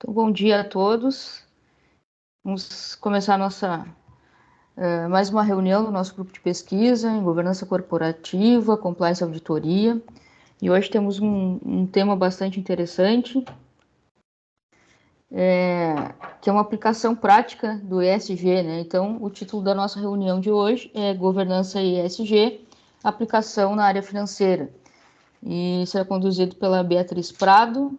Então, bom dia a todos. Vamos começar mais uma reunião do nosso grupo de pesquisa em governança corporativa, compliance e auditoria. E hoje temos um tema bastante interessante, que é uma aplicação prática do ESG, né? Então, o título da nossa reunião de hoje é Governança e ESG, aplicação na área financeira. E será conduzido pela Beatriz Prado.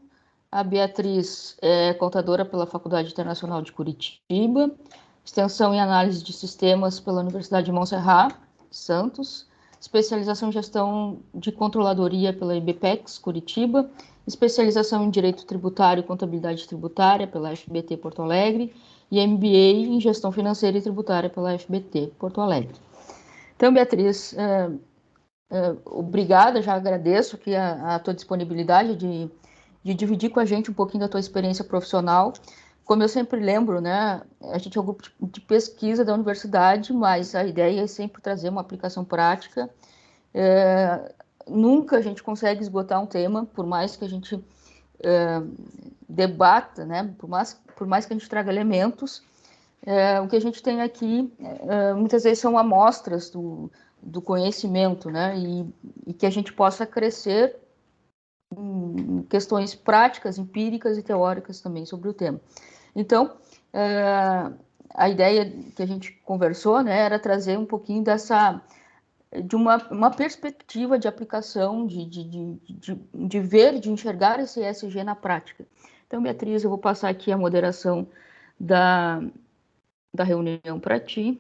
A Beatriz é contadora pela Faculdade Internacional de Curitiba, extensão em análise de sistemas pela Universidade de Montserrat, Santos, especialização em gestão de controladoria pela IBPEX, Curitiba, especialização em direito tributário e contabilidade tributária pela FBT Porto Alegre e MBA em gestão financeira e tributária pela FBT Porto Alegre. Então, Beatriz, obrigada, já agradeço aqui a tua disponibilidade de dividir com a gente um pouquinho da tua experiência profissional. Como eu sempre lembro, né, a gente é um grupo de pesquisa da universidade, mas a ideia é sempre trazer uma aplicação prática. Nunca a gente consegue esgotar um tema, por mais que a gente debata, né, por mais que a gente traga elementos, o que a gente tem aqui muitas vezes são amostras do conhecimento, né, e que a gente possa crescer em questões práticas, empíricas e teóricas também sobre o tema. Então, a ideia que a gente conversou, né, era trazer um pouquinho de uma perspectiva de aplicação, de ver, de enxergar esse ESG na prática. Então, Beatriz, eu vou passar aqui a moderação da reunião para ti.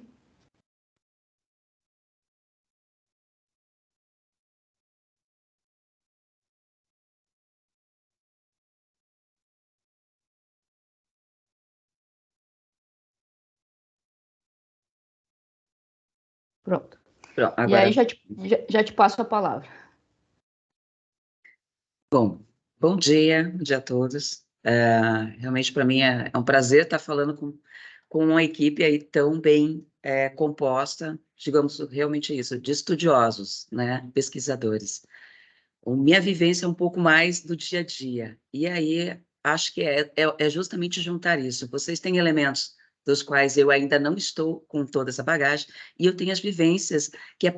Pronto. Pronto, E aí agora. já te passo a palavra. Bom dia a todos. Realmente para mim é um prazer estar falando com uma equipe aí tão bem composta, digamos realmente isso, de estudiosos, né, pesquisadores. Minha vivência é um pouco mais do dia a dia, e aí acho que é justamente juntar isso. Vocês têm elementos dos quais eu ainda não estou com toda essa bagagem, e eu tenho as vivências, que é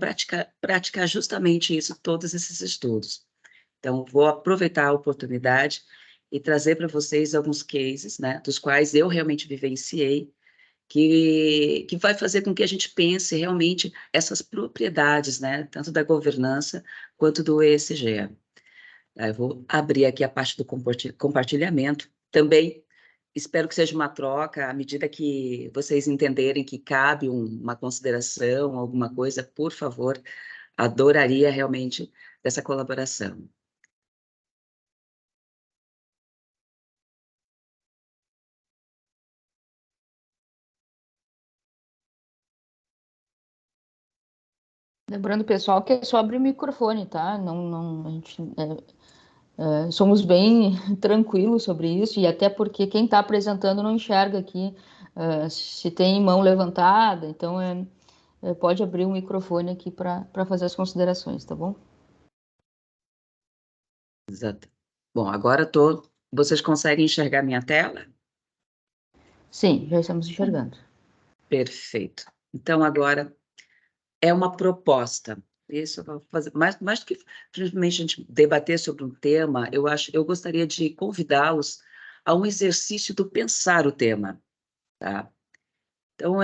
praticar justamente isso, todos esses estudos. Então, vou aproveitar a oportunidade e trazer para vocês alguns cases, né, dos quais eu realmente vivenciei, que vai fazer com que a gente pense realmente essas propriedades, né, tanto da governança quanto do ESG. Eu vou abrir aqui a parte do compartilhamento. Também espero que seja uma troca, à medida que vocês entenderem que cabe uma consideração, alguma coisa, por favor, adoraria realmente dessa colaboração. Lembrando, pessoal, que é só abrir o microfone, tá? A gente somos bem tranquilos sobre isso, e até porque quem está apresentando não enxerga aqui se tem mão levantada, então pode abrir o microfone aqui para fazer as considerações, tá bom? Exato. Bom, agora vocês conseguem enxergar minha tela? Sim, já estamos enxergando. Perfeito. Então, agora é uma proposta. Isso eu vou fazer. Mais do que simplesmente a gente debater sobre um tema, eu gostaria de convidá-los a um exercício do pensar o tema, tá? Então,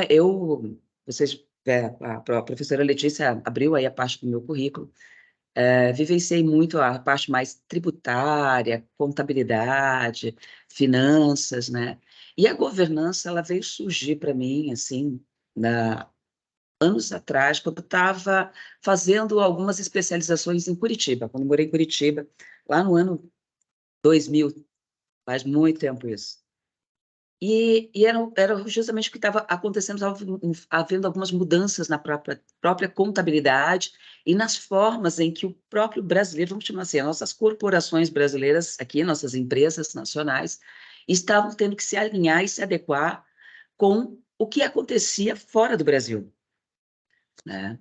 a professora Letícia abriu aí a parte do meu currículo. Vivenciei muito a parte mais tributária, contabilidade, finanças, né? E a governança, ela veio surgir para mim, assim, anos atrás, quando eu estava fazendo algumas especializações em Curitiba, quando morei em Curitiba, lá no ano 2000, faz muito tempo isso. E era justamente o que estava acontecendo, estava havendo algumas mudanças na própria contabilidade e nas formas em que o próprio brasileiro, vamos chamar assim, as nossas corporações brasileiras aqui, nossas empresas nacionais, estavam tendo que se alinhar e se adequar com o que acontecia fora do Brasil, né?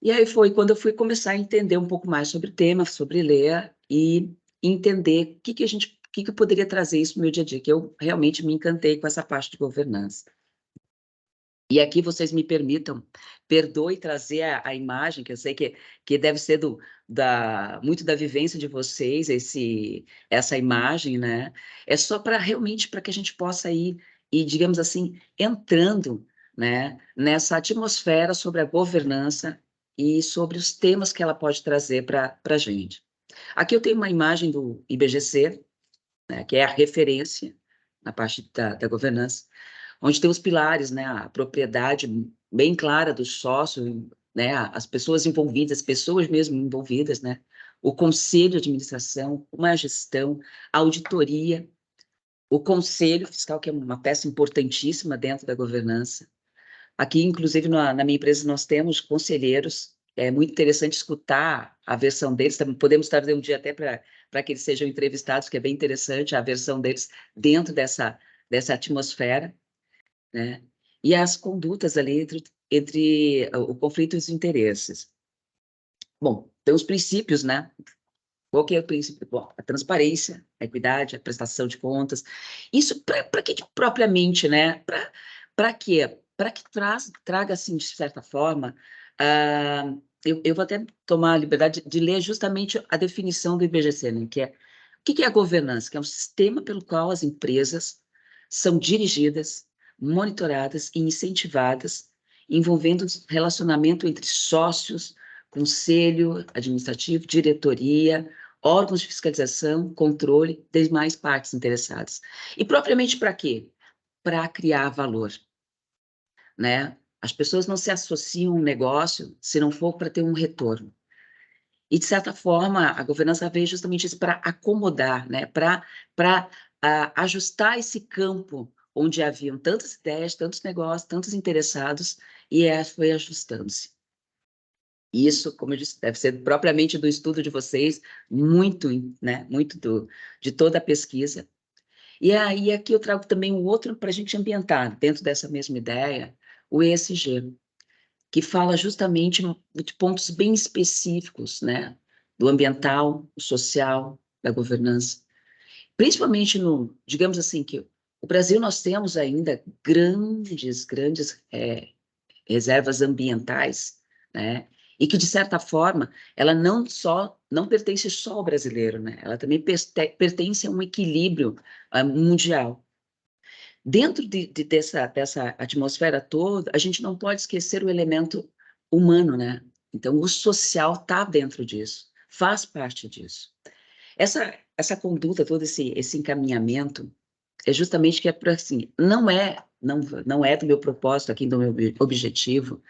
E aí foi quando eu fui começar a entender um pouco mais sobre o tema, sobre ler e entender o que a gente que eu poderia trazer isso no meu dia a dia, que eu realmente me encantei com essa parte de governança. E aqui vocês me permitam, perdoe trazer a imagem, que eu sei que deve ser muito da vivência de vocês, essa imagem, né? É só para realmente para que a gente possa ir, e digamos assim, entrando, né, nessa atmosfera sobre a governança e sobre os temas que ela pode trazer para a gente. Aqui eu tenho uma imagem do IBGC, né, que é a referência na parte da governança, onde tem os pilares, né, a propriedade bem clara do sócio, né, as pessoas envolvidas, as pessoas mesmo envolvidas, né, o conselho de administração, uma gestão, a auditoria, o conselho fiscal, que é uma peça importantíssima dentro da governança. Aqui, inclusive, na minha empresa, nós temos conselheiros, é muito interessante escutar a versão deles, também podemos trazer um dia até para que eles sejam entrevistados, que é bem interessante a versão deles dentro dessa atmosfera, né? E as condutas ali entre o conflito e os interesses. Bom, tem os princípios, né? Qual que é o princípio? Bom, a transparência, a equidade, a prestação de contas. Isso para que propriamente, né? Para quê? Para que traga, assim, de certa forma, eu vou até tomar a liberdade de ler justamente a definição do IBGC, né? Que é, o que é a governança? Que é um sistema pelo qual as empresas são dirigidas, monitoradas e incentivadas, envolvendo relacionamento entre sócios, conselho administrativo, diretoria, órgãos de fiscalização, controle, demais partes interessadas. E propriamente para quê? Para criar valor, né? As pessoas não se associam a um negócio se não for para ter um retorno. E, de certa forma, a governança veio justamente isso para acomodar, né? Para ajustar esse campo onde haviam tantas ideias, tantos negócios, tantos interessados, e foi ajustando-se. Isso, como eu disse, deve ser propriamente do estudo de vocês, muito, né, muito de toda a pesquisa. E aí aqui eu trago também um outro para a gente ambientar, dentro dessa mesma ideia, o ESG, que fala justamente de pontos bem específicos, né, do ambiental, do social, da governança. Principalmente digamos assim, que o Brasil nós temos ainda grandes reservas ambientais, né? E que, de certa forma, ela não pertence só ao brasileiro, né? Ela também pertence a um equilíbrio mundial. Dentro dessa atmosfera toda, a gente não pode esquecer o elemento humano, né? Então, o social está dentro disso, faz parte disso. Essa conduta, todo esse encaminhamento, é justamente que é para assim, não é do meu propósito aqui, do meu objetivo,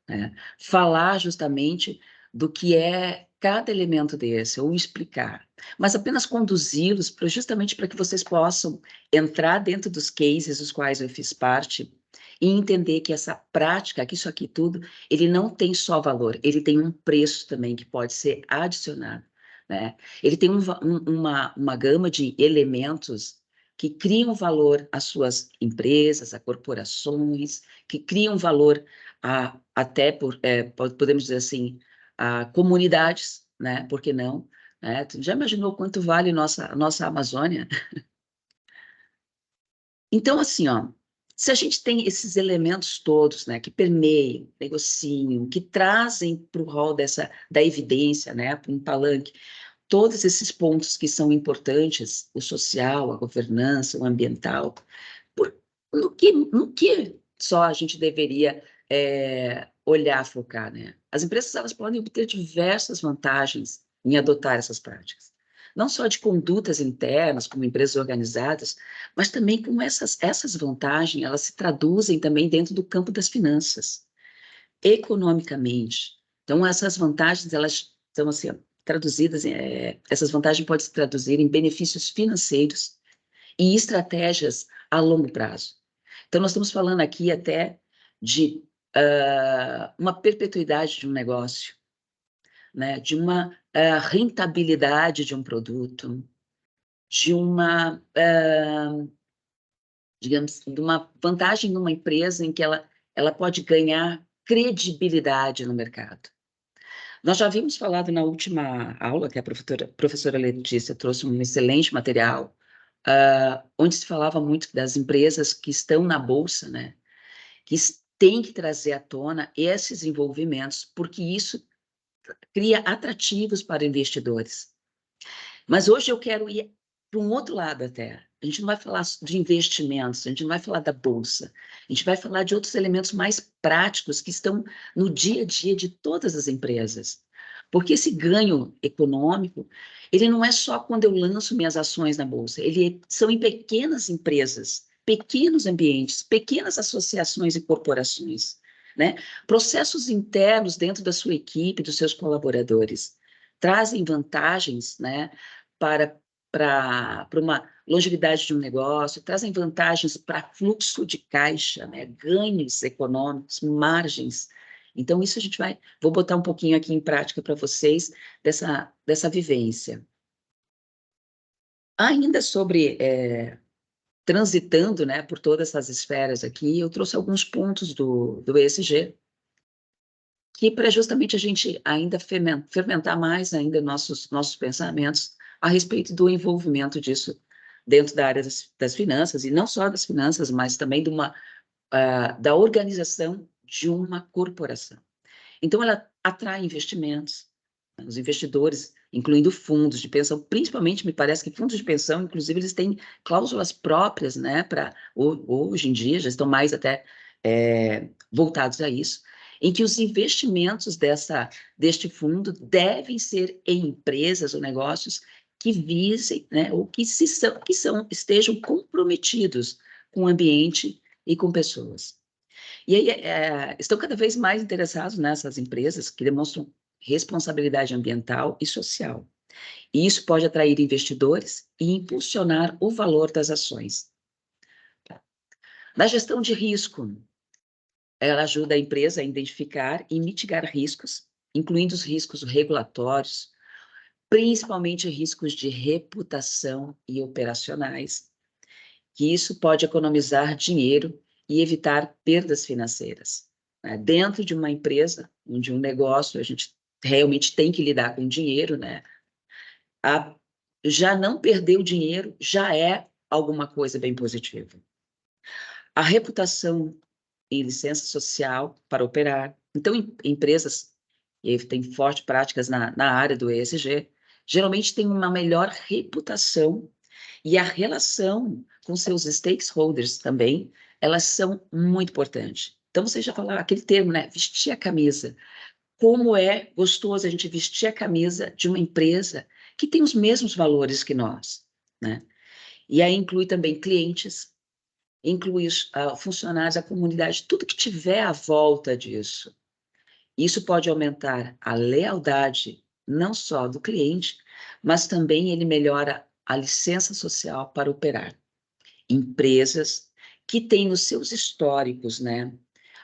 né, falar justamente do que é cada elemento desse, ou explicar, mas apenas conduzi-los justamente para que vocês possam entrar dentro dos cases dos quais eu fiz parte e entender que essa prática, que isso aqui tudo, ele não tem só valor, ele tem um preço também que pode ser adicionado, né? Ele tem uma gama de elementos que criam valor às suas empresas, a corporações, que criam valor até podemos dizer assim, a comunidades, né? Por que não? Né? Tu já imaginou quanto vale nossa Amazônia? Então, assim, ó, se a gente tem esses elementos todos, né, que permeiam, negociam, que trazem para o rol da evidência, né, para um palanque, todos esses pontos que são importantes, o social, a governança, o ambiental, no que só a gente deveria olhar, focar, né? As empresas elas podem obter diversas vantagens em adotar essas práticas. Não só de condutas internas, como empresas organizadas, mas também como essas vantagens, elas se traduzem também dentro do campo das finanças, economicamente. Então, essas vantagens, elas estão assim, traduzidas, essas vantagens podem se traduzir em benefícios financeiros e estratégias a longo prazo. Então, nós estamos falando aqui até de uma perpetuidade de um negócio, né? De uma rentabilidade de um produto, de digamos, de uma vantagem numa empresa em que ela pode ganhar credibilidade no mercado. Nós já havíamos falado na última aula, que a professora Letícia trouxe um excelente material onde se falava muito das empresas que estão na Bolsa, né, que têm que trazer à tona esses envolvimentos, porque isso cria atrativos para investidores. Mas hoje eu quero ir para um outro lado até. A gente não vai falar de investimentos, a gente não vai falar da bolsa, a gente vai falar de outros elementos mais práticos que estão no dia a dia de todas as empresas. Porque esse ganho econômico, ele não é só quando eu lanço minhas ações na bolsa, são em pequenas empresas, pequenos ambientes, pequenas associações e corporações, né? Processos internos dentro da sua equipe, dos seus colaboradores, trazem vantagens, né, para uma longevidade de um negócio, trazem vantagens para fluxo de caixa, né, ganhos econômicos, margens. Então, isso vou botar um pouquinho aqui em prática para vocês, dessa vivência. Ainda sobre transitando, né, por todas essas esferas aqui, eu trouxe alguns pontos do ESG, que para justamente a gente ainda fermentar mais ainda nossos pensamentos a respeito do envolvimento disso dentro da área das finanças, e não só das finanças, mas também da organização de uma corporação. Então, ela atrai investimentos, né, os investidores, incluindo fundos de pensão, principalmente, me parece que fundos de pensão, inclusive, eles têm cláusulas próprias, né, hoje em dia, já estão mais até voltados a isso, em que os investimentos deste fundo devem ser em empresas ou negócios que visem, né, ou que estejam comprometidos com o ambiente e com pessoas. E aí estão cada vez mais interessados nessas empresas que demonstram responsabilidade ambiental e social. E isso pode atrair investidores e impulsionar o valor das ações. Na gestão de risco, ela ajuda a empresa a identificar e mitigar riscos, incluindo os riscos regulatórios, principalmente riscos de reputação e operacionais, que isso pode economizar dinheiro e evitar perdas financeiras, né? Dentro de uma empresa, de um negócio, a gente realmente tem que lidar com dinheiro, né? Já não perder o dinheiro já é alguma coisa bem positiva. A reputação em licença social para operar. Então, empresas que têm fortes práticas na área do ESG, geralmente têm uma melhor reputação e a relação com seus stakeholders também, elas são muito importantes. Então, você já falou aquele termo, né? Vestir a camisa. Como é gostoso a gente vestir a camisa de uma empresa que tem os mesmos valores que nós, né? E aí inclui também clientes, inclui os funcionários, a comunidade, tudo que tiver à volta disso. Isso pode aumentar a lealdade, não só do cliente, mas também ele melhora a licença social para operar. Empresas que têm nos seus históricos, né,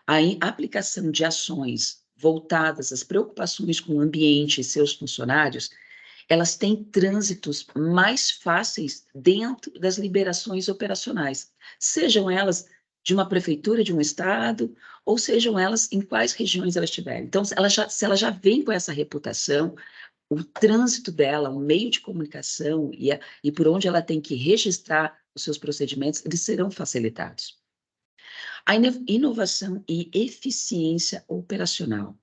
a aplicação de ações voltadas às preocupações com o ambiente e seus funcionários, elas têm trânsitos mais fáceis dentro das liberações operacionais, sejam elas de uma prefeitura, de um estado, ou sejam elas em quais regiões elas estiverem. Então, se ela já vem com essa reputação, o trânsito dela, o meio de comunicação e por onde ela tem que registrar os seus procedimentos, eles serão facilitados. A inovação e eficiência operacional.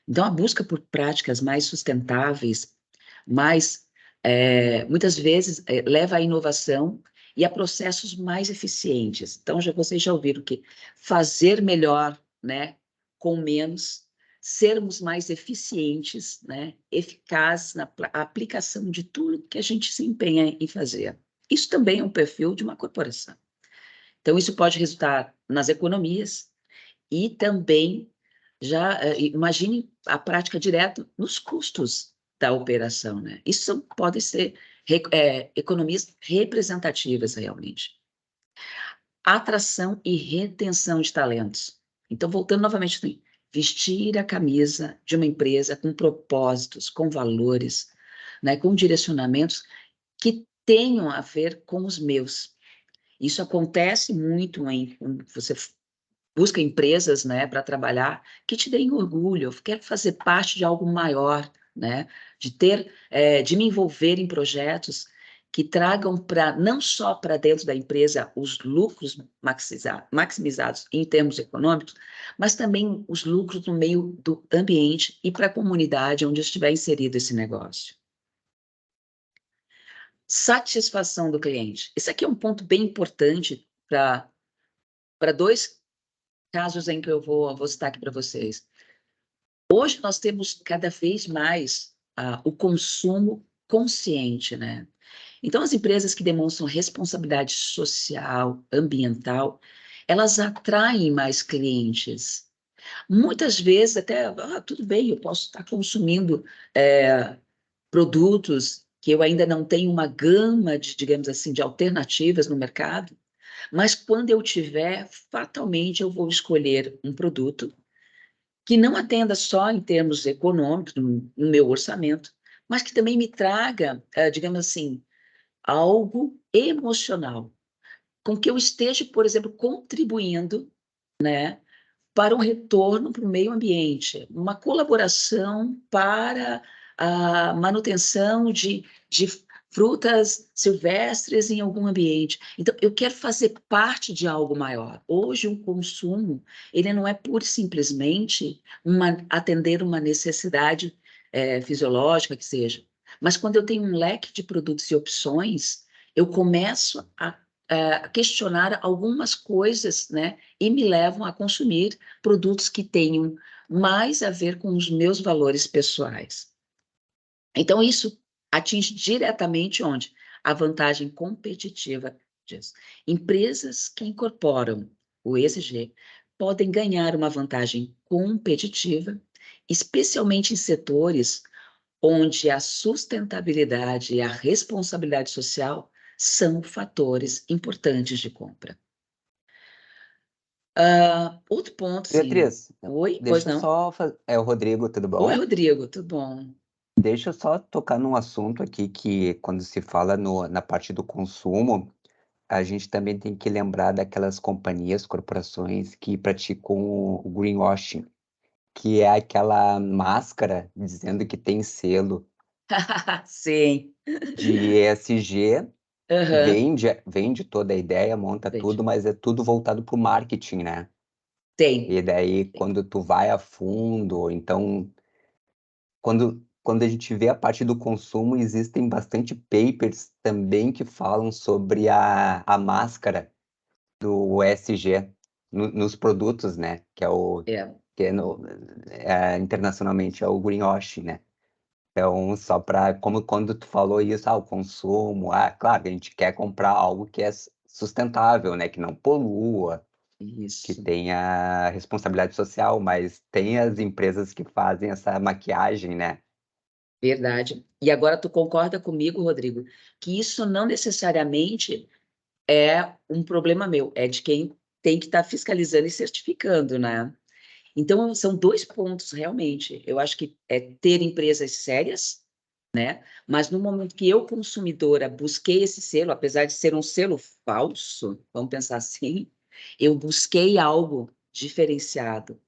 Então, a busca por práticas mais sustentáveis, muitas vezes leva à inovação e a processos mais eficientes. Então, vocês já ouviram que fazer melhor, né, com menos, sermos mais eficientes, né, eficazes na aplicação de tudo que a gente se empenha em fazer. Isso também é um perfil de uma corporação. Então, isso pode resultar nas economias e também, imagine a prática direta nos custos da operação, né? Isso podem ser economias representativas, realmente. Atração e retenção de talentos. Então, voltando novamente, assim, vestir a camisa de uma empresa com propósitos, com valores, né, com direcionamentos que tenham a ver com os meus. Isso acontece muito você busca empresas, né, para trabalhar que te deem orgulho. Eu quero fazer parte de algo maior, né, de me envolver em projetos que tragam para não só para dentro da empresa os lucros maximizados em termos econômicos, mas também os lucros no meio do ambiente e para a comunidade onde estiver inserido esse negócio. Satisfação do cliente. Esse aqui é um ponto bem importante para dois casos em que eu vou citar aqui para vocês. Hoje nós temos cada vez mais o consumo consciente, né? Então, as empresas que demonstram responsabilidade social, ambiental, elas atraem mais clientes. Muitas vezes, até, tudo bem, eu posso estar consumindo produtos que eu ainda não tenho uma gama de, digamos assim, de alternativas no mercado, mas quando eu tiver, fatalmente eu vou escolher um produto que não atenda só em termos econômicos, no meu orçamento, mas que também me traga, digamos assim, algo emocional, com que eu esteja, por exemplo, contribuindo, né, para um retorno para o meio ambiente, uma colaboração para a manutenção de frutas silvestres em algum ambiente. Então, eu quero fazer parte de algo maior. Hoje, o consumo, ele não é pura e simplesmente atender uma necessidade fisiológica que seja, mas quando eu tenho um leque de produtos e opções, eu começo a questionar algumas coisas, né, e me levam a consumir produtos que tenham mais a ver com os meus valores pessoais. Então, isso atinge diretamente onde? A vantagem competitiva disso. Empresas que incorporam o ESG podem ganhar uma vantagem competitiva, especialmente em setores onde a sustentabilidade e a responsabilidade social são fatores importantes de compra. Outro ponto, sim. Beatriz, Oi? Pois deixa eu não? só fazer. É o Rodrigo, tudo Oi, bom? Rodrigo, tudo bom? Deixa eu só tocar num assunto aqui que, quando se fala na parte do consumo, a gente também tem que lembrar daquelas companhias, corporações que praticam o greenwashing, que é aquela máscara dizendo que tem selo Sim. de ESG, Aham. vende toda a ideia, monta Entendi. tudo, mas é tudo voltado para o marketing, né? Tem. E daí, Tem. quando tu vai a fundo, então, quando a gente vê a parte do consumo, existem bastante papers também que falam sobre a máscara do ESG nos produtos, né? É. Que é internacionalmente é o greenwashing, né? Então, só para, como quando tu falou isso, o consumo, claro, a gente quer comprar algo que é sustentável, né? Que não polua, que Isso. tenha responsabilidade social, mas tem as empresas que fazem essa maquiagem, né? Verdade. E agora tu concorda comigo, Rodrigo, que isso não necessariamente é um problema meu, é de quem tem que estar fiscalizando e certificando, né? Então, são dois pontos, realmente. Eu acho que é ter empresas sérias, né? Mas no momento que eu, consumidora, busquei esse selo, apesar de ser um selo falso, vamos pensar assim, eu busquei algo diferenciado,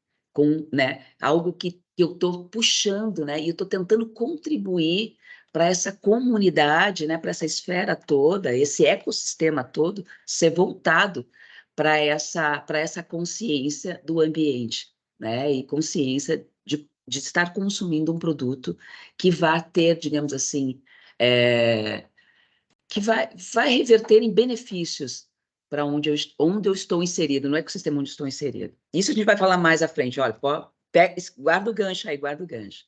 né? Algo que eu estou puxando, né? E eu estou tentando contribuir para essa comunidade, né? Para essa esfera toda, esse ecossistema todo, ser voltado para essa consciência do ambiente, né? E consciência de estar consumindo um produto que vai ter, digamos assim, que vai reverter em benefícios para onde eu estou inserido, no ecossistema onde estou inserido. Isso a gente vai falar mais à frente. Olha, guarda o gancho aí, guarda o gancho.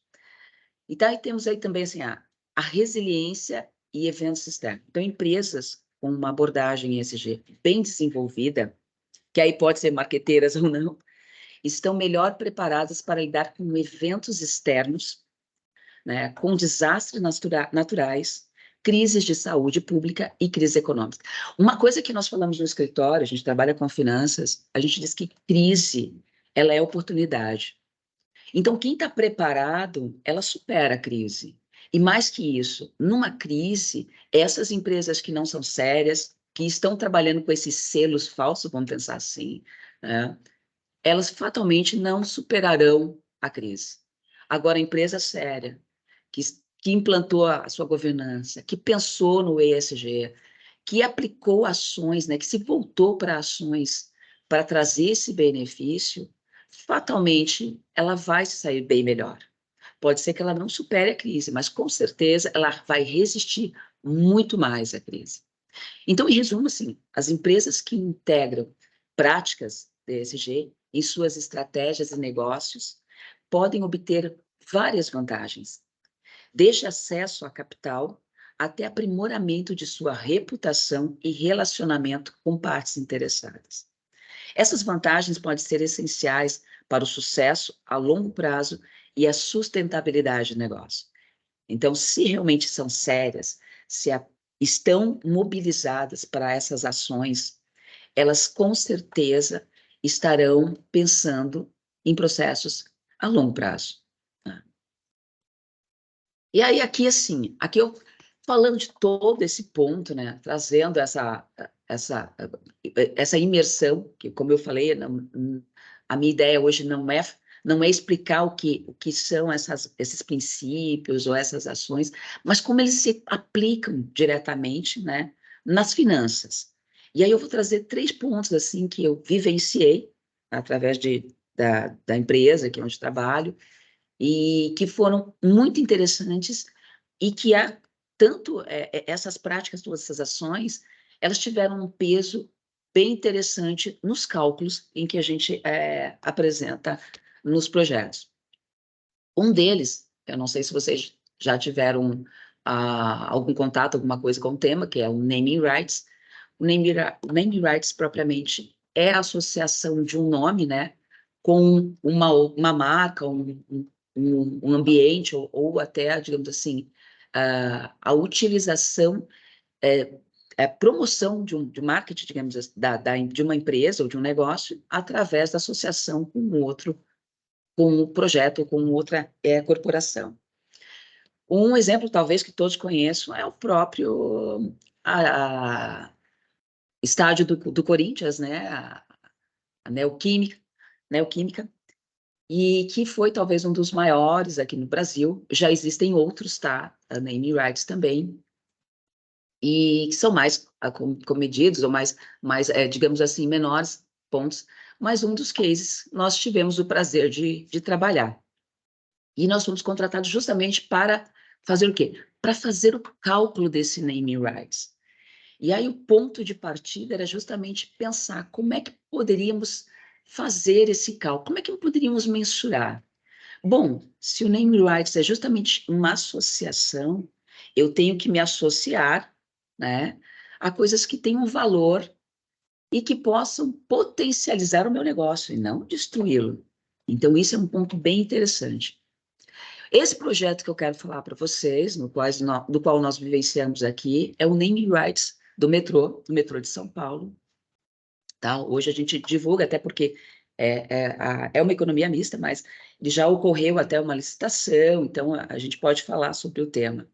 Então, aí temos aí também assim, a resiliência e eventos externos. Então, empresas com uma abordagem ESG bem desenvolvida, que aí pode ser marqueteiras ou não, estão melhor preparadas para lidar com eventos externos, né, com desastres naturais, crises de saúde pública e crise econômica. Uma coisa que nós falamos no escritório, a gente trabalha com finanças, a gente diz que crise, ela é oportunidade. Então, quem está preparado, ela supera a crise. E mais que isso, numa crise, essas empresas que não são sérias, que estão trabalhando com esses selos falsos, vamos pensar assim, né, elas fatalmente não superarão a crise. Agora, a empresa séria, que que implantou a sua governança, que pensou no ESG, que aplicou ações, né, que se voltou para ações para trazer esse benefício, fatalmente ela vai se sair bem melhor. Pode ser que ela não supere a crise, mas com certeza ela vai resistir muito mais à crise. Então, em resumo, assim, as empresas que integram práticas ESG em suas estratégias e negócios podem obter várias vantagens, desde acesso a capital até aprimoramento de sua reputação e relacionamento com partes interessadas. Essas vantagens podem ser essenciais para o sucesso a longo prazo e a sustentabilidade do negócio. Então, se realmente são sérias, estão mobilizadas para essas ações, elas com certeza estarão pensando em processos a longo prazo. E aí, aqui, assim, aqui eu falando de todo esse ponto, né, trazendo essa imersão, que, como eu falei, a minha ideia hoje não é explicar o que são esses princípios ou essas ações, mas como eles se aplicam diretamente, né, nas finanças. E aí eu vou trazer 3 pontos, assim, que eu vivenciei através da empresa aqui onde trabalho, e que foram muito interessantes e que tanto essas práticas, todas essas ações, elas tiveram um peso bem interessante nos cálculos em que a gente apresenta nos projetos. Um deles, eu não sei se vocês já tiveram algum contato, alguma coisa com o tema, que é o naming rights. O naming rights, propriamente, é a associação de um nome, né, com uma marca, um ambiente, ou até, digamos assim, a utilização, promoção de marketing, digamos assim, de uma empresa ou de um negócio, através da associação com um projeto ou com outra corporação. Um exemplo, talvez, que todos conheçam, é o próprio estádio do Corinthians, né, a Neoquímica, e que foi talvez um dos maiores aqui no Brasil. Já existem outros, tá? A naming rights também, e que são mais comedidos, ou mais digamos assim, menores pontos, mas um dos cases nós tivemos o prazer de trabalhar. E nós fomos contratados justamente para fazer o quê? Para fazer o cálculo desse naming rights. E aí o ponto de partida era justamente pensar como é que poderíamos fazer esse cálculo, como é que poderíamos mensurar. Bom, se o naming rights é justamente uma associação, eu tenho que me associar, né, a coisas que tenham valor e que possam potencializar o meu negócio e não destruí-lo. Então, isso é um ponto bem interessante. Esse projeto que eu quero falar para vocês, do qual nós vivenciamos aqui, é o naming rights do metrô de São Paulo. Tá? Hoje a gente divulga, até porque é uma economia mista, mas já ocorreu até uma licitação, então a gente pode falar sobre o tema.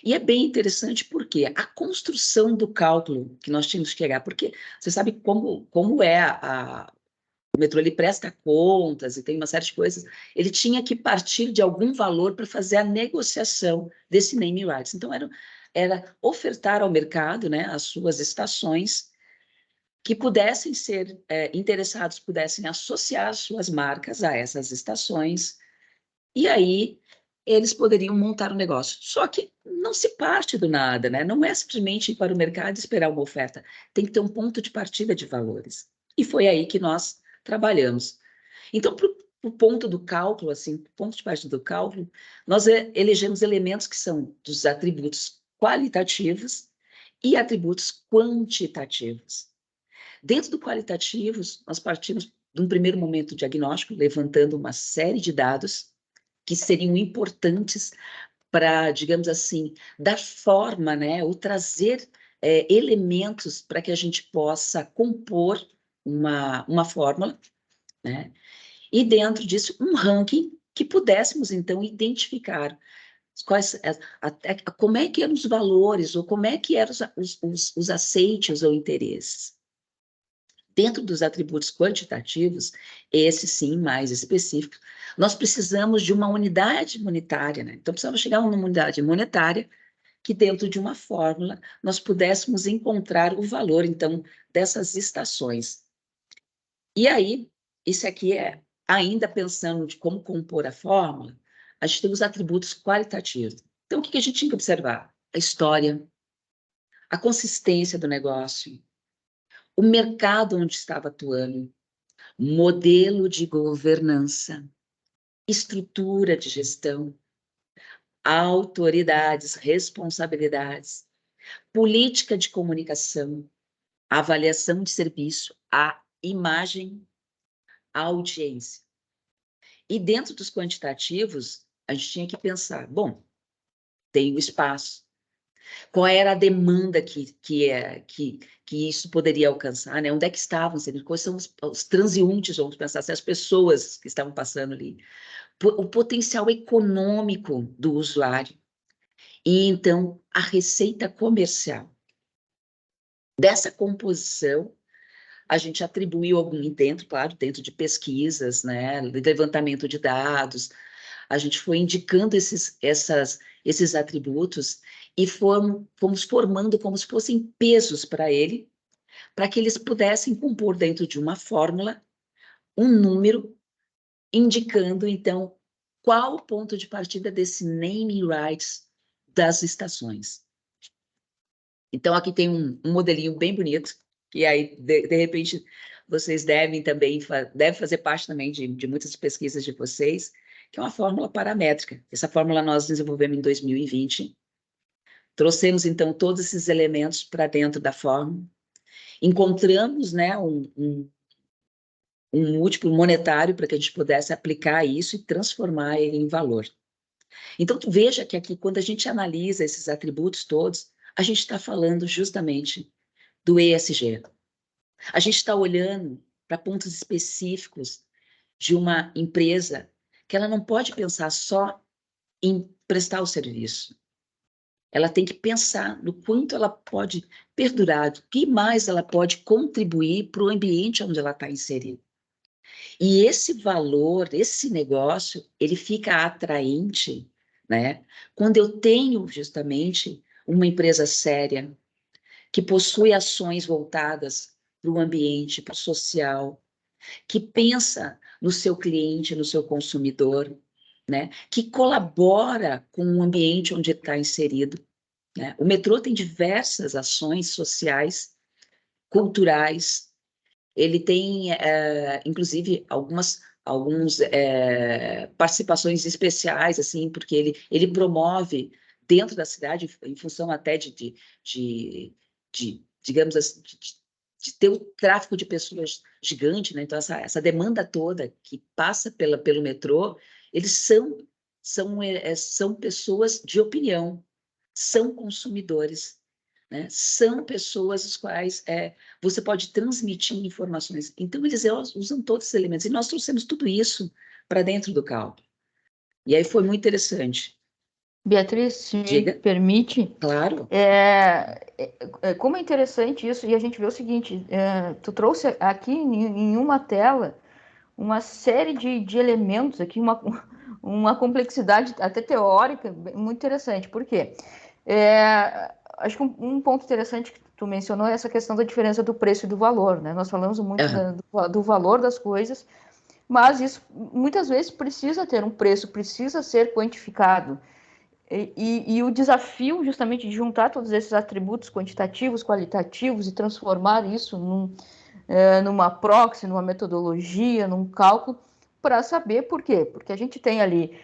E é bem interessante porque a construção do cálculo que nós tínhamos que chegar, porque você sabe como é o metrô, ele presta contas e tem uma série de coisas, ele tinha que partir de algum valor para fazer a negociação desse naming rights. Então, era ofertar ao mercado, né, as suas estações, que pudessem ser interessados, pudessem associar suas marcas a essas estações, e aí eles poderiam montar um negócio. Só que não se parte do nada, né? Não é simplesmente ir para o mercado e esperar uma oferta. Tem que ter um ponto de partida de valores. E foi aí que nós trabalhamos. Então, para o ponto do cálculo, assim, ponto de partida do cálculo, nós elegemos elementos que são dos atributos qualitativos e atributos quantitativos. Dentro do qualitativos, nós partimos de um primeiro momento diagnóstico, levantando uma série de dados que seriam importantes para, digamos assim, dar forma, né, ou trazer elementos para que a gente possa compor uma fórmula, né, e dentro disso um ranking que pudéssemos, então, identificar como é que eram os valores, ou como é que eram os aceites ou interesses. dentro dos atributos quantitativos, esse sim, mais específico, nós precisamos de uma unidade monetária, né? Então, precisamos chegar a uma unidade monetária que dentro de uma fórmula nós pudéssemos encontrar o valor, então, dessas estações. E aí, isso aqui é, ainda pensando de como compor a fórmula, a gente tem os atributos qualitativos. Então, o que a gente tinha que observar? A história, a consistência do negócio, o mercado onde estava atuando, modelo de governança, estrutura de gestão, autoridades, responsabilidades, política de comunicação, avaliação de serviço, a imagem, a audiência. E dentro dos quantitativos, a gente tinha que pensar, bom, tem o espaço, qual era a demanda que isso poderia alcançar, né? Onde é que estavam, quais são os transeuntes, vamos pensar, as pessoas que estavam passando ali, o potencial econômico do usuário, e então a receita comercial. Dessa composição, a gente atribuiu algum dentro, claro, dentro de pesquisas, né, levantamento de dados, a gente foi indicando esses atributos e fomos formando como se fossem pesos para ele, para que eles pudessem compor dentro de uma fórmula um número, indicando, então, qual o ponto de partida desse naming rights das estações. Então, aqui tem um modelinho bem bonito, que aí, de repente, vocês devem também fazer parte também de muitas pesquisas de vocês, que é uma fórmula paramétrica. Essa fórmula nós desenvolvemos em 2020. Trouxemos, então, todos esses elementos para dentro da fórmula. Encontramos, né, um múltiplo monetário para que a gente pudesse aplicar isso e transformar ele em valor. Então, tu veja que aqui, quando a gente analisa esses atributos todos, a gente está falando justamente do ESG. A gente está olhando para pontos específicos de uma empresa que ela não pode pensar só em prestar o serviço. Ela tem que pensar no quanto ela pode perdurar, o que mais ela pode contribuir para o ambiente onde ela está inserida. E esse valor, esse negócio, ele fica atraente, né? Quando eu tenho justamente uma empresa séria, que possui ações voltadas para o ambiente, para o social, que pensa no seu cliente, no seu consumidor, né? Que colabora com o ambiente onde está inserido, né? O metrô tem diversas ações sociais, culturais, ele tem, inclusive, algumas participações especiais, assim, porque ele promove dentro da cidade, em função até digamos assim, de ter o tráfego de pessoas gigante, né? Então, essa demanda toda que passa pelo metrô, eles são pessoas de opinião, são consumidores, né? São pessoas as quais você pode transmitir informações. Então, eles usam todos esses elementos. E nós trouxemos tudo isso para dentro do cálculo. E aí foi muito interessante. Beatriz, se me permite, claro. Como é interessante isso, e a gente vê o seguinte, tu trouxe aqui em uma tela uma série de elementos aqui, uma complexidade até teórica muito interessante. Por quê? Acho que um ponto interessante que tu mencionou é essa questão da diferença do preço e do valor, né? Nós falamos muito do valor das coisas, mas isso muitas vezes precisa ter um preço, precisa ser quantificado. E o desafio justamente de juntar todos esses atributos quantitativos, qualitativos e transformar isso numa proxy, numa metodologia, num cálculo, para saber por quê. Porque a gente tem ali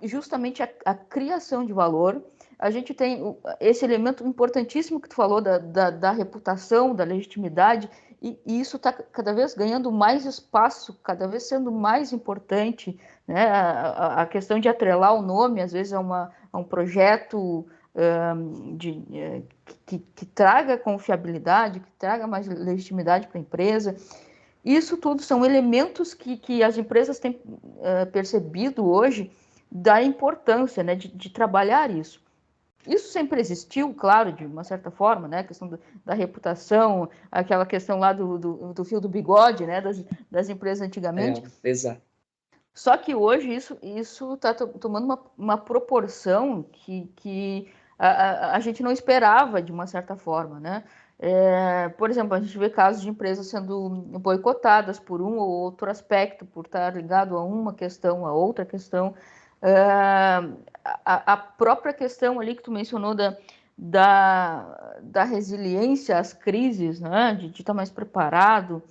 justamente a criação de valor, a gente tem esse elemento importantíssimo que tu falou da reputação, da legitimidade, e isso está cada vez ganhando mais espaço, cada vez sendo mais importante, né? A questão de atrelar o nome, às vezes, a um projeto que traga confiabilidade, que traga mais legitimidade para a empresa. Isso tudo são elementos que as empresas têm percebido hoje da importância, né, de trabalhar isso. isso sempre existiu, claro, de uma certa forma, né? A questão da reputação, aquela questão lá do fio do bigode, né? Das empresas antigamente. Exato. Só que hoje isso está tomando uma proporção que a gente não esperava, de uma certa forma, né? Por exemplo, a gente vê casos de empresas sendo boicotadas por um ou outro aspecto, por estar ligado a uma questão, a outra questão. A própria questão ali que tu mencionou da resiliência às crises, né? De estar mais preparado.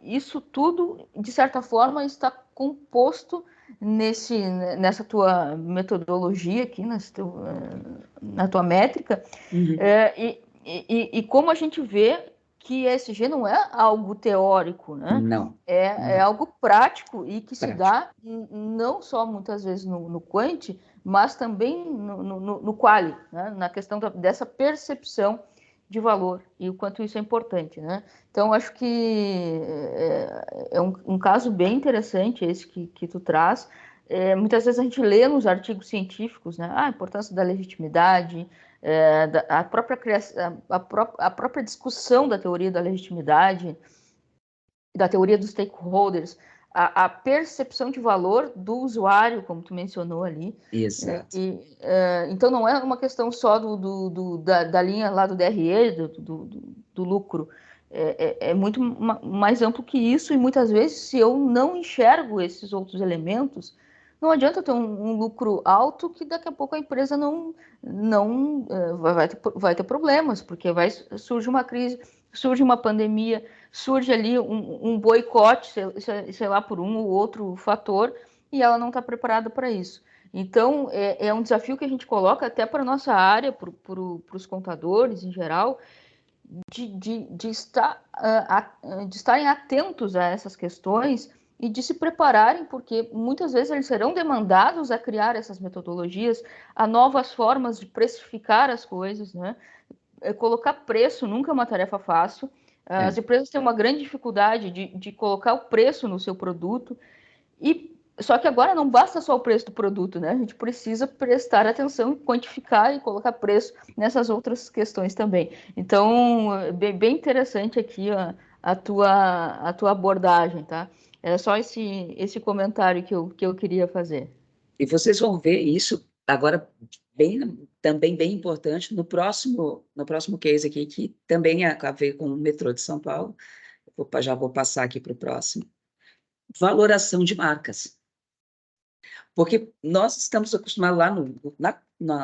Isso tudo, de certa forma, está composto nessa tua metodologia aqui, na tua métrica, Uhum. E como a gente vê que ESG não é algo teórico, né? Não. É algo prático e que se Prático. dá não só muitas vezes no quant, mas também no quali, né? Na questão dessa percepção de valor e o quanto isso é importante, né? Então, acho que é um caso bem interessante esse que tu traz. Muitas vezes a gente lê nos artigos científicos, né? A importância da legitimidade, a própria discussão da teoria da legitimidade, da teoria dos stakeholders, a percepção de valor do usuário, como tu mencionou ali. Exato. Então, não é uma questão só da linha lá do DRE, do lucro. É muito mais amplo que isso, e muitas vezes, se eu não enxergo esses outros elementos, não adianta ter um lucro alto que daqui a pouco a empresa não vai ter problemas, porque surge uma crise, surge uma pandemia, surge ali um boicote, sei lá, por um ou outro fator, e ela não está preparada para isso. Então, é um desafio que a gente coloca até para a nossa área, para os contadores em geral, de estarem atentos a essas questões e de se prepararem, porque muitas vezes eles serão demandados a criar essas metodologias, a novas formas de precificar as coisas, né? Colocar preço nunca é uma tarefa fácil. As empresas têm uma grande dificuldade de colocar o preço no seu produto, só que agora não basta só o preço do produto, né? A gente precisa prestar atenção e quantificar e colocar preço nessas outras questões também. Então, bem interessante aqui a tua abordagem, tá? Era só esse comentário que eu queria fazer. E vocês vão ver isso agora também bem importante no próximo case aqui, que também tem a ver com o metrô de São Paulo. Já vou passar aqui para o próximo. Valoração de marcas. Porque nós estamos acostumados lá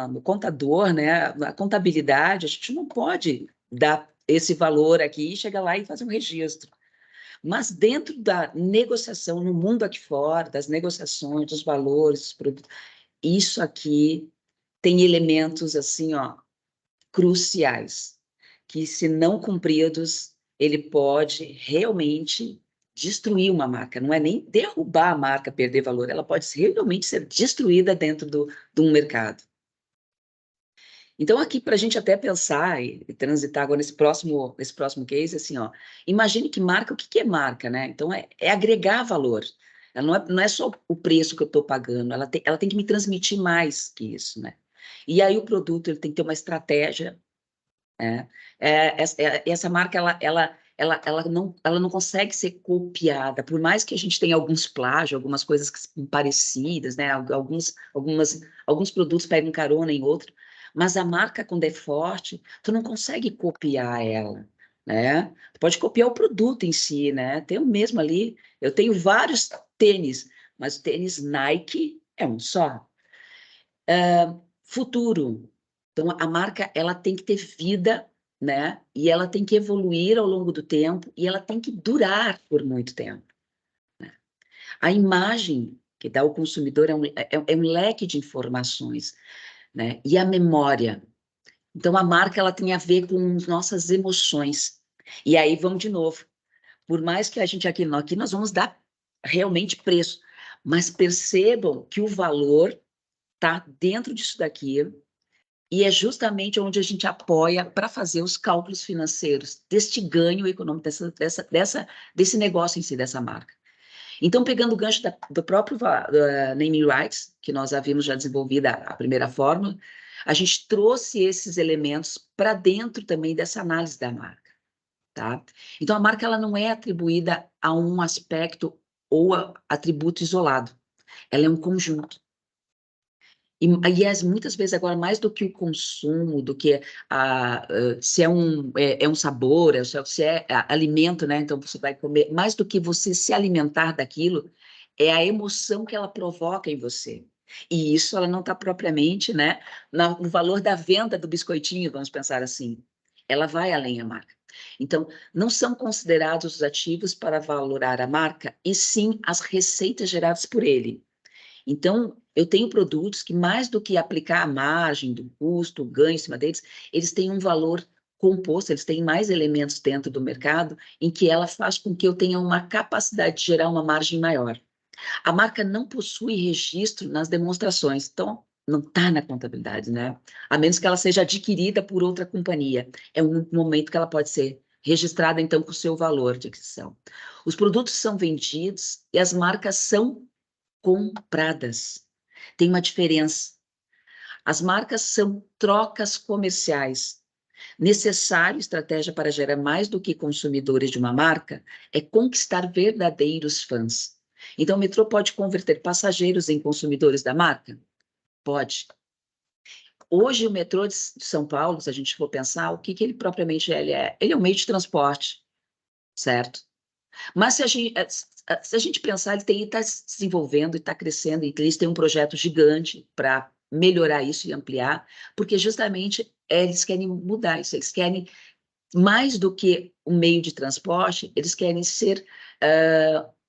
no contador, né? Na contabilidade, a gente não pode dar esse valor aqui e chegar lá e fazer um registro. Mas dentro da negociação, no mundo aqui fora, das negociações, dos valores, dos produtos, isso aqui tem elementos assim, ó, cruciais, que se não cumpridos, ele pode realmente destruir uma marca. Não é nem derrubar a marca, perder valor, ela pode realmente ser destruída dentro de um mercado. Então, aqui, para a gente até pensar e transitar agora nesse próximo case, assim, ó, imagine que marca, o que é marca, né? Então, é agregar valor. Ela não é só o preço que eu estou pagando, ela tem que me transmitir mais que isso, né? E aí o produto ele tem que ter uma estratégia, né? Essa marca, ela não consegue ser copiada, por mais que a gente tenha alguns plágios, algumas coisas que são parecidas, né? Alguns produtos pegam carona em outro, mas a marca, quando é forte, tu não consegue copiar ela, né? Tu pode copiar o produto em si, né? Tem o mesmo ali, eu tenho vários tênis, mas o tênis Nike é um só. Futuro. Então, a marca, ela tem que ter vida, né? E ela tem que evoluir ao longo do tempo e ela tem que durar por muito tempo, né? A imagem que dá ao consumidor é um leque de informações, né? E a memória. Então, a marca, ela tem a ver com as nossas emoções. E aí, vamos de novo. Por mais que a gente aqui nós vamos dar realmente preço, mas percebam que o valor está dentro disso daqui, e é justamente onde a gente apoia para fazer os cálculos financeiros deste ganho econômico, desse negócio em si, dessa marca. Então, pegando o gancho do próprio naming rights, que nós havíamos já desenvolvido a primeira fórmula, A gente trouxe esses elementos para dentro também dessa análise da marca, tá? Então, a marca ela não é atribuída a um aspecto ou atributo isolado, ela é um conjunto. E muitas vezes agora, mais do que o consumo, do que se é um sabor, se é alimento, né? Então você vai comer, mais do que você se alimentar daquilo, é a emoção que ela provoca em você. E isso ela não está propriamente, né, no valor da venda do biscoitinho, vamos pensar assim. Ela vai além a marca. Então, não são considerados os ativos para valorar a marca, e sim as receitas geradas por ele. Então, eu tenho produtos que, mais do que aplicar a margem do custo, o ganho em cima deles, eles têm um valor composto, eles têm mais elementos dentro do mercado em que ela faz com que eu tenha uma capacidade de gerar uma margem maior. A marca não possui registro nas demonstrações, então não está na contabilidade, né? A menos que ela seja adquirida por outra companhia. É um momento que ela pode ser registrada, então, com o seu valor de aquisição. Os produtos são vendidos e as marcas são compradas. Tem uma diferença. As marcas são trocas comerciais. Necessário estratégia para gerar mais do que consumidores de uma marca é conquistar verdadeiros fãs. Então, o metrô pode converter passageiros em consumidores da marca? Pode. Hoje, o metrô de São Paulo, se a gente for pensar, o que ele propriamente é? Ele é um meio de transporte, certo? Mas se a gente pensar, ele está se desenvolvendo e está crescendo, e eles têm um projeto gigante para melhorar isso e ampliar, porque justamente eles querem mudar isso, eles querem, mais do que um meio de transporte, eles querem ser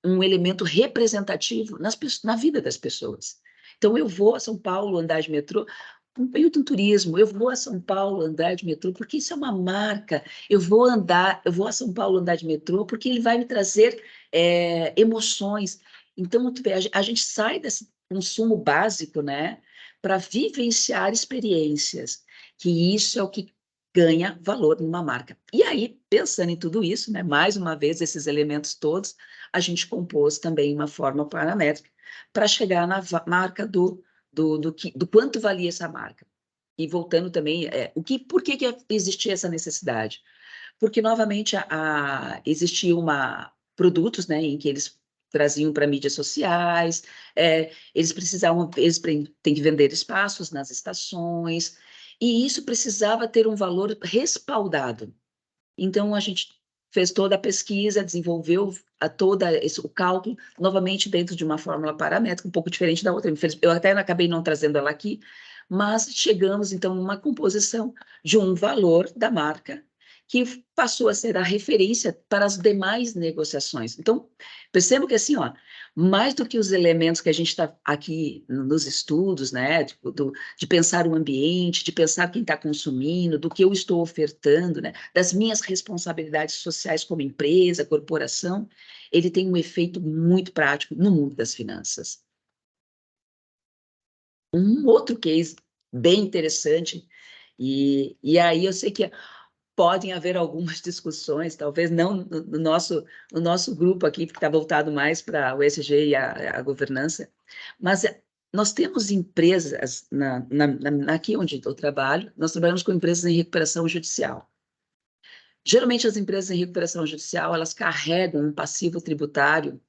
um elemento representativo na vida das pessoas. Então, eu vou a São Paulo andar de metrô, um período de turismo, eu vou a São Paulo andar de metrô, porque isso é uma marca. Eu vou a São Paulo andar de metrô, porque ele vai me trazer emoções. Então, a gente sai desse consumo básico, né, para vivenciar experiências, que isso é o que ganha valor numa marca. E aí, pensando em tudo isso, né, mais uma vez, esses elementos todos, a gente compôs também uma forma paramétrica para chegar na marca do quanto valia essa marca. E voltando também, por que existia essa necessidade? Porque, novamente, existia produtos, né, em que eles traziam para mídias sociais, eles têm que vender espaços nas estações, e isso precisava ter um valor respaldado. Então, a gente fez toda a pesquisa, desenvolveu o cálculo, novamente dentro de uma fórmula paramétrica, um pouco diferente da outra. Eu até acabei não trazendo ela aqui, mas chegamos, então, a uma composição de um valor da marca que passou a ser a referência para as demais negociações. Então, percebo que, assim, ó, mais do que os elementos que a gente está aqui nos estudos, né, de pensar o ambiente, de pensar quem está consumindo, do que eu estou ofertando, né, das minhas responsabilidades sociais como empresa, corporação, ele tem um efeito muito prático no mundo das finanças. Um outro case bem interessante, e aí eu sei que podem haver algumas discussões, talvez não no nosso grupo aqui, que está voltado mais para o ESG e a governança, mas nós temos empresas, aqui onde eu trabalho, nós trabalhamos com empresas em recuperação judicial. Geralmente, as empresas em recuperação judicial, elas carregam um passivo tributário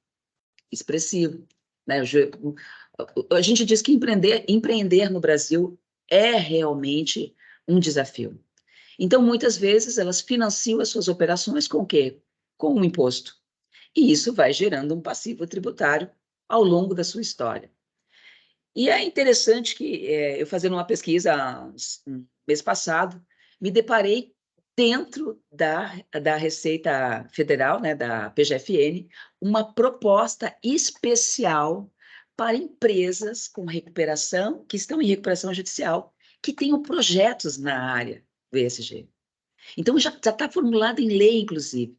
expressivo, né? A gente diz que empreender no Brasil é realmente um desafio. Então, muitas vezes, elas financiam as suas operações com o quê? Com um imposto. E isso vai gerando um passivo tributário ao longo da sua história. E é interessante que, eu fazendo uma pesquisa um mês passado, me deparei dentro da Receita Federal, né, da PGFN, uma proposta especial para empresas com recuperação, que estão em recuperação judicial, que tenham projetos na área do ESG. Então, já está formulado em lei, inclusive,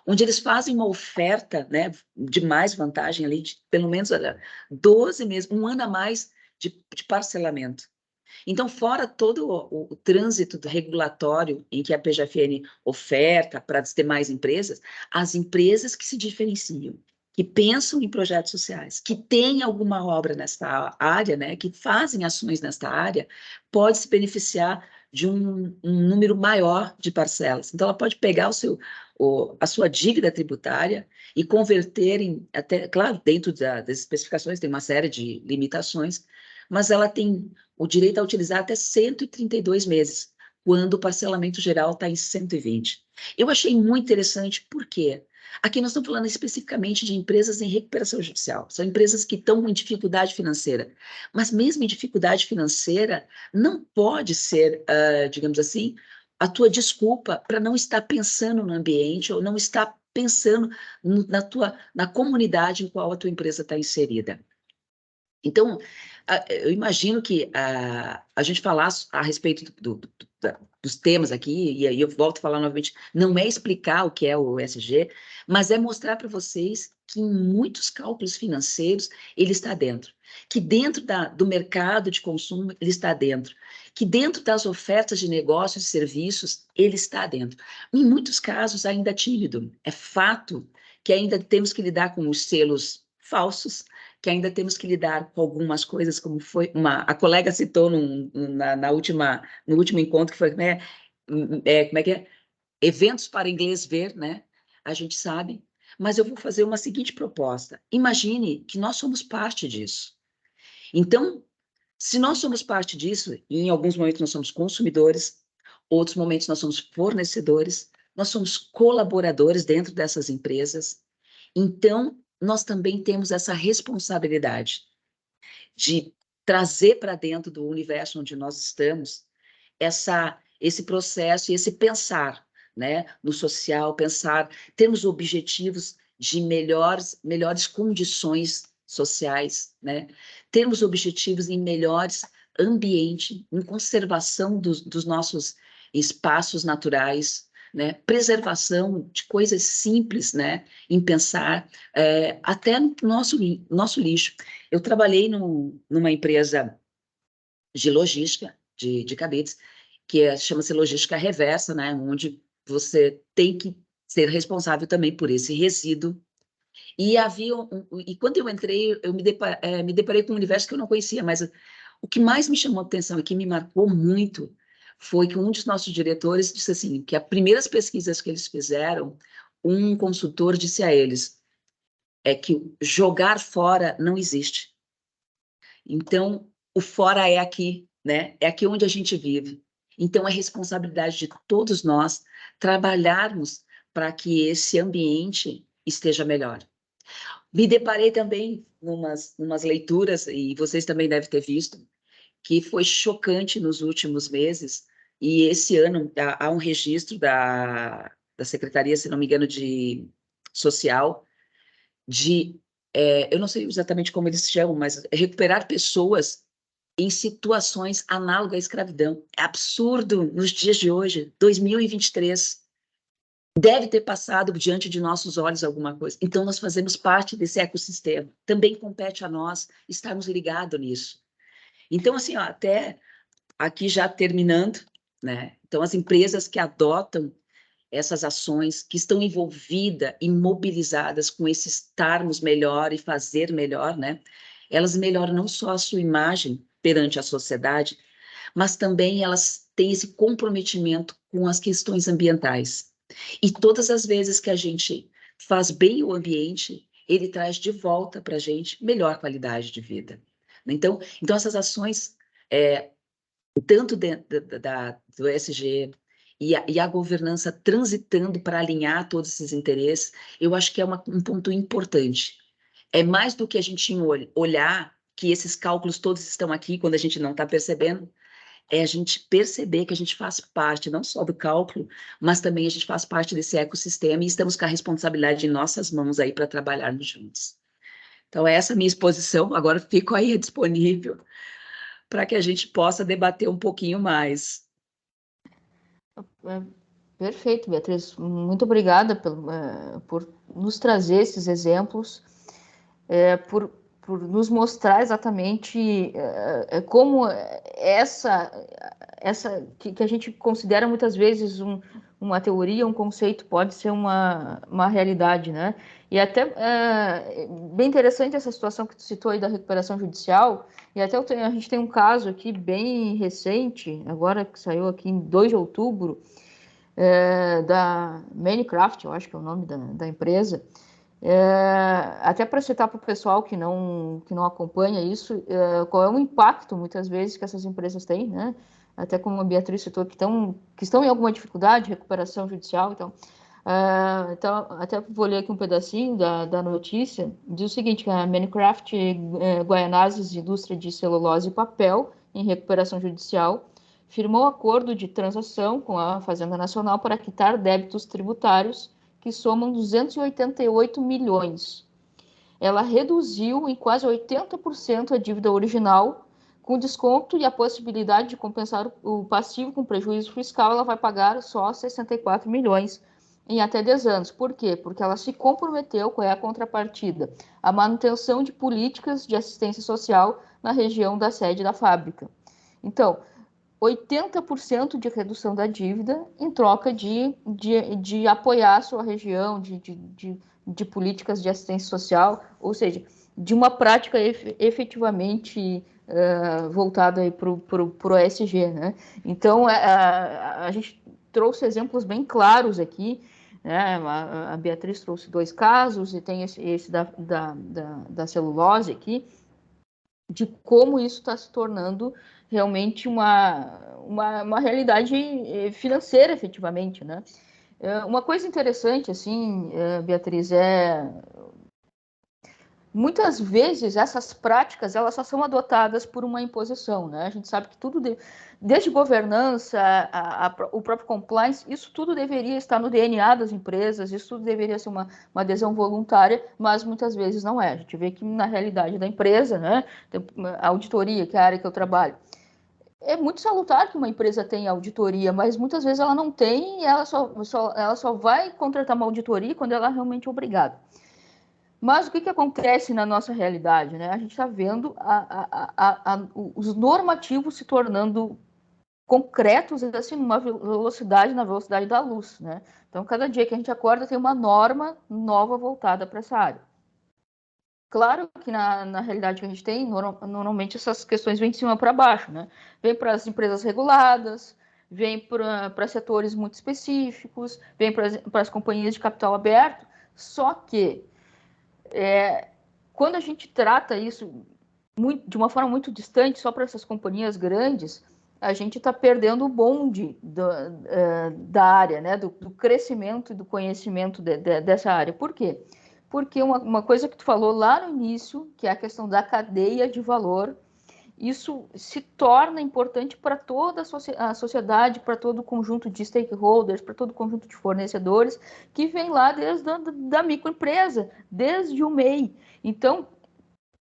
onde eles fazem uma oferta, né, de mais vantagem ali, de pelo menos 12 meses, um ano a mais de parcelamento. Então, fora todo o trânsito regulatório em que a PGFN oferta para as demais empresas, as empresas que se diferenciam, que pensam em projetos sociais, que têm alguma obra nesta área, né, que fazem ações nesta área, pode se beneficiar de um número maior de parcelas. Então, ela pode pegar a sua dívida tributária e converter em, até, claro, dentro das especificações, tem uma série de limitações, mas ela tem o direito a utilizar até 132 meses, quando o parcelamento geral está em 120. Eu achei muito interessante, por quê? Aqui nós estamos falando especificamente de empresas em recuperação judicial. São empresas que estão em dificuldade financeira. Mas mesmo em dificuldade financeira, não pode ser, digamos assim, a tua desculpa para não estar pensando no ambiente ou não estar pensando na comunidade em qual a tua empresa está inserida. Então, eu imagino que a gente falar a respeito dos temas aqui, e aí eu volto a falar novamente, não é explicar o que é o ESG, mas é mostrar para vocês que em muitos cálculos financeiros ele está dentro, que dentro do mercado de consumo ele está dentro, que dentro das ofertas de negócios e serviços ele está dentro. Em muitos casos ainda tímido, é fato que ainda temos que lidar com os selos falsos, que ainda temos que lidar com algumas coisas, como foi a colega citou no último encontro, que foi, como é que é? Eventos para inglês ver, né? A gente sabe, mas eu vou fazer uma seguinte proposta. Imagine que nós somos parte disso. Então, se nós somos parte disso, e em alguns momentos nós somos consumidores, outros momentos nós somos fornecedores, nós somos colaboradores dentro dessas empresas, então nós também temos essa responsabilidade de trazer para dentro do universo onde nós estamos esse processo e esse pensar, né, no social, pensar, termos objetivos de melhores condições sociais, né, termos objetivos em melhores ambiente, em conservação dos nossos espaços naturais, né, preservação de coisas simples, né, em pensar, até no nosso lixo. Eu trabalhei numa empresa de logística, de cabedes, que chama-se logística reversa, né, onde você tem que ser responsável também por esse resíduo. E e quando eu entrei, eu me deparei com um universo que eu não conhecia, mas o que mais me chamou a atenção e que me marcou muito foi que um dos nossos diretores disse assim, que as primeiras pesquisas que eles fizeram, um consultor disse a eles, que jogar fora não existe. Então, o fora é aqui, né? É aqui onde a gente vive. Então, é responsabilidade de todos nós trabalharmos para que esse ambiente esteja melhor. Me deparei também numas leituras, e vocês também devem ter visto, que foi chocante nos últimos meses, e esse ano há um registro da Secretaria, se não me engano, de Social, eu não sei exatamente como eles chamam, mas recuperar pessoas em situações análogas à escravidão. É absurdo nos dias de hoje, 2023. Deve ter passado diante de nossos olhos alguma coisa. Então, nós fazemos parte desse ecossistema. Também compete a nós estarmos ligados nisso. Então, assim, ó, até aqui já terminando, né? Então, as empresas que adotam essas ações, que estão envolvidas e mobilizadas com esse estarmos melhor e fazer melhor, né? Elas melhoram não só a sua imagem perante a sociedade, mas também elas têm esse comprometimento com as questões ambientais. E todas as vezes que a gente faz bem o ambiente, ele traz de volta para a gente melhor qualidade de vida. Então essas ações, tanto do ESG e a governança transitando para alinhar todos esses interesses, eu acho que é um ponto importante. É mais do que a gente olhar que esses cálculos todos estão aqui, quando a gente não está percebendo, é a gente perceber que a gente faz parte não só do cálculo, mas também a gente faz parte desse ecossistema e estamos com a responsabilidade em nossas mãos aí para trabalharmos juntos. Então, essa é a minha exposição, agora fico aí disponível para que a gente possa debater um pouquinho mais. Perfeito, Beatriz. Muito obrigada por nos trazer esses exemplos, por nos mostrar exatamente como essa que a gente considera muitas vezes uma teoria, um conceito, pode ser uma realidade, né? E até bem interessante essa situação que tu citou aí da recuperação judicial, e até a gente tem um caso aqui bem recente, agora que saiu aqui em 2 de outubro, da Minecraft, eu acho que é o nome da empresa, até para citar para o pessoal que não acompanha isso, qual é o impacto, muitas vezes, que essas empresas têm, né? Até como a Beatriz citou, que estão em alguma dificuldade, recuperação judicial. Então, até vou ler aqui um pedacinho da notícia. Diz o seguinte, que a Minecraft Guaianazes, indústria de celulose e papel, em recuperação judicial, firmou acordo de transação com a Fazenda Nacional para quitar débitos tributários que somam 288 milhões. Ela reduziu em quase 80% a dívida original, com desconto e a possibilidade de compensar o passivo com prejuízo fiscal, ela vai pagar só 64 milhões em até 10 anos. Por quê? Porque ela se comprometeu, qual é a contrapartida? A manutenção de políticas de assistência social na região da sede da fábrica. Então, 80% de redução da dívida em troca de apoiar a sua região, de políticas de assistência social, ou seja, de uma prática efetivamente voltada para o ESG, né? Então, a gente trouxe exemplos bem claros aqui, né? A Beatriz trouxe 2 casos, e tem esse da celulose aqui, de como isso está se tornando realmente uma realidade financeira, efetivamente, né? Uma coisa interessante, assim, Beatriz, muitas vezes essas práticas elas só são adotadas por uma imposição, né? A gente sabe que tudo, desde governança, o próprio compliance, isso tudo deveria estar no DNA das empresas, isso tudo deveria ser uma adesão voluntária, mas muitas vezes não é. A gente vê que na realidade da empresa, né? A auditoria, que é a área que eu trabalho, é muito salutar que uma empresa tenha auditoria, mas muitas vezes ela não tem e ela só vai contratar uma auditoria quando ela é realmente obrigada. Mas o que acontece na nossa realidade, né? A gente está vendo os normativos se tornando concretos, assim, na velocidade da luz, né? Então, cada dia que a gente acorda tem uma norma nova voltada para essa área. Claro que na realidade que a gente tem, normalmente essas questões vêm de cima para baixo, né? Vem para as empresas reguladas, vem para setores muito específicos, vem para as companhias de capital aberto, só que quando a gente trata isso de uma forma muito distante, só para essas companhias grandes, a gente está perdendo o bonde da área, né? do crescimento e do conhecimento dessa área. Por quê? Porque uma coisa que tu falou lá no início, que é a questão da cadeia de valor, isso se torna importante para toda a sociedade, para todo o conjunto de stakeholders, para todo o conjunto de fornecedores, que vem lá desde da microempresa, desde o MEI. Então,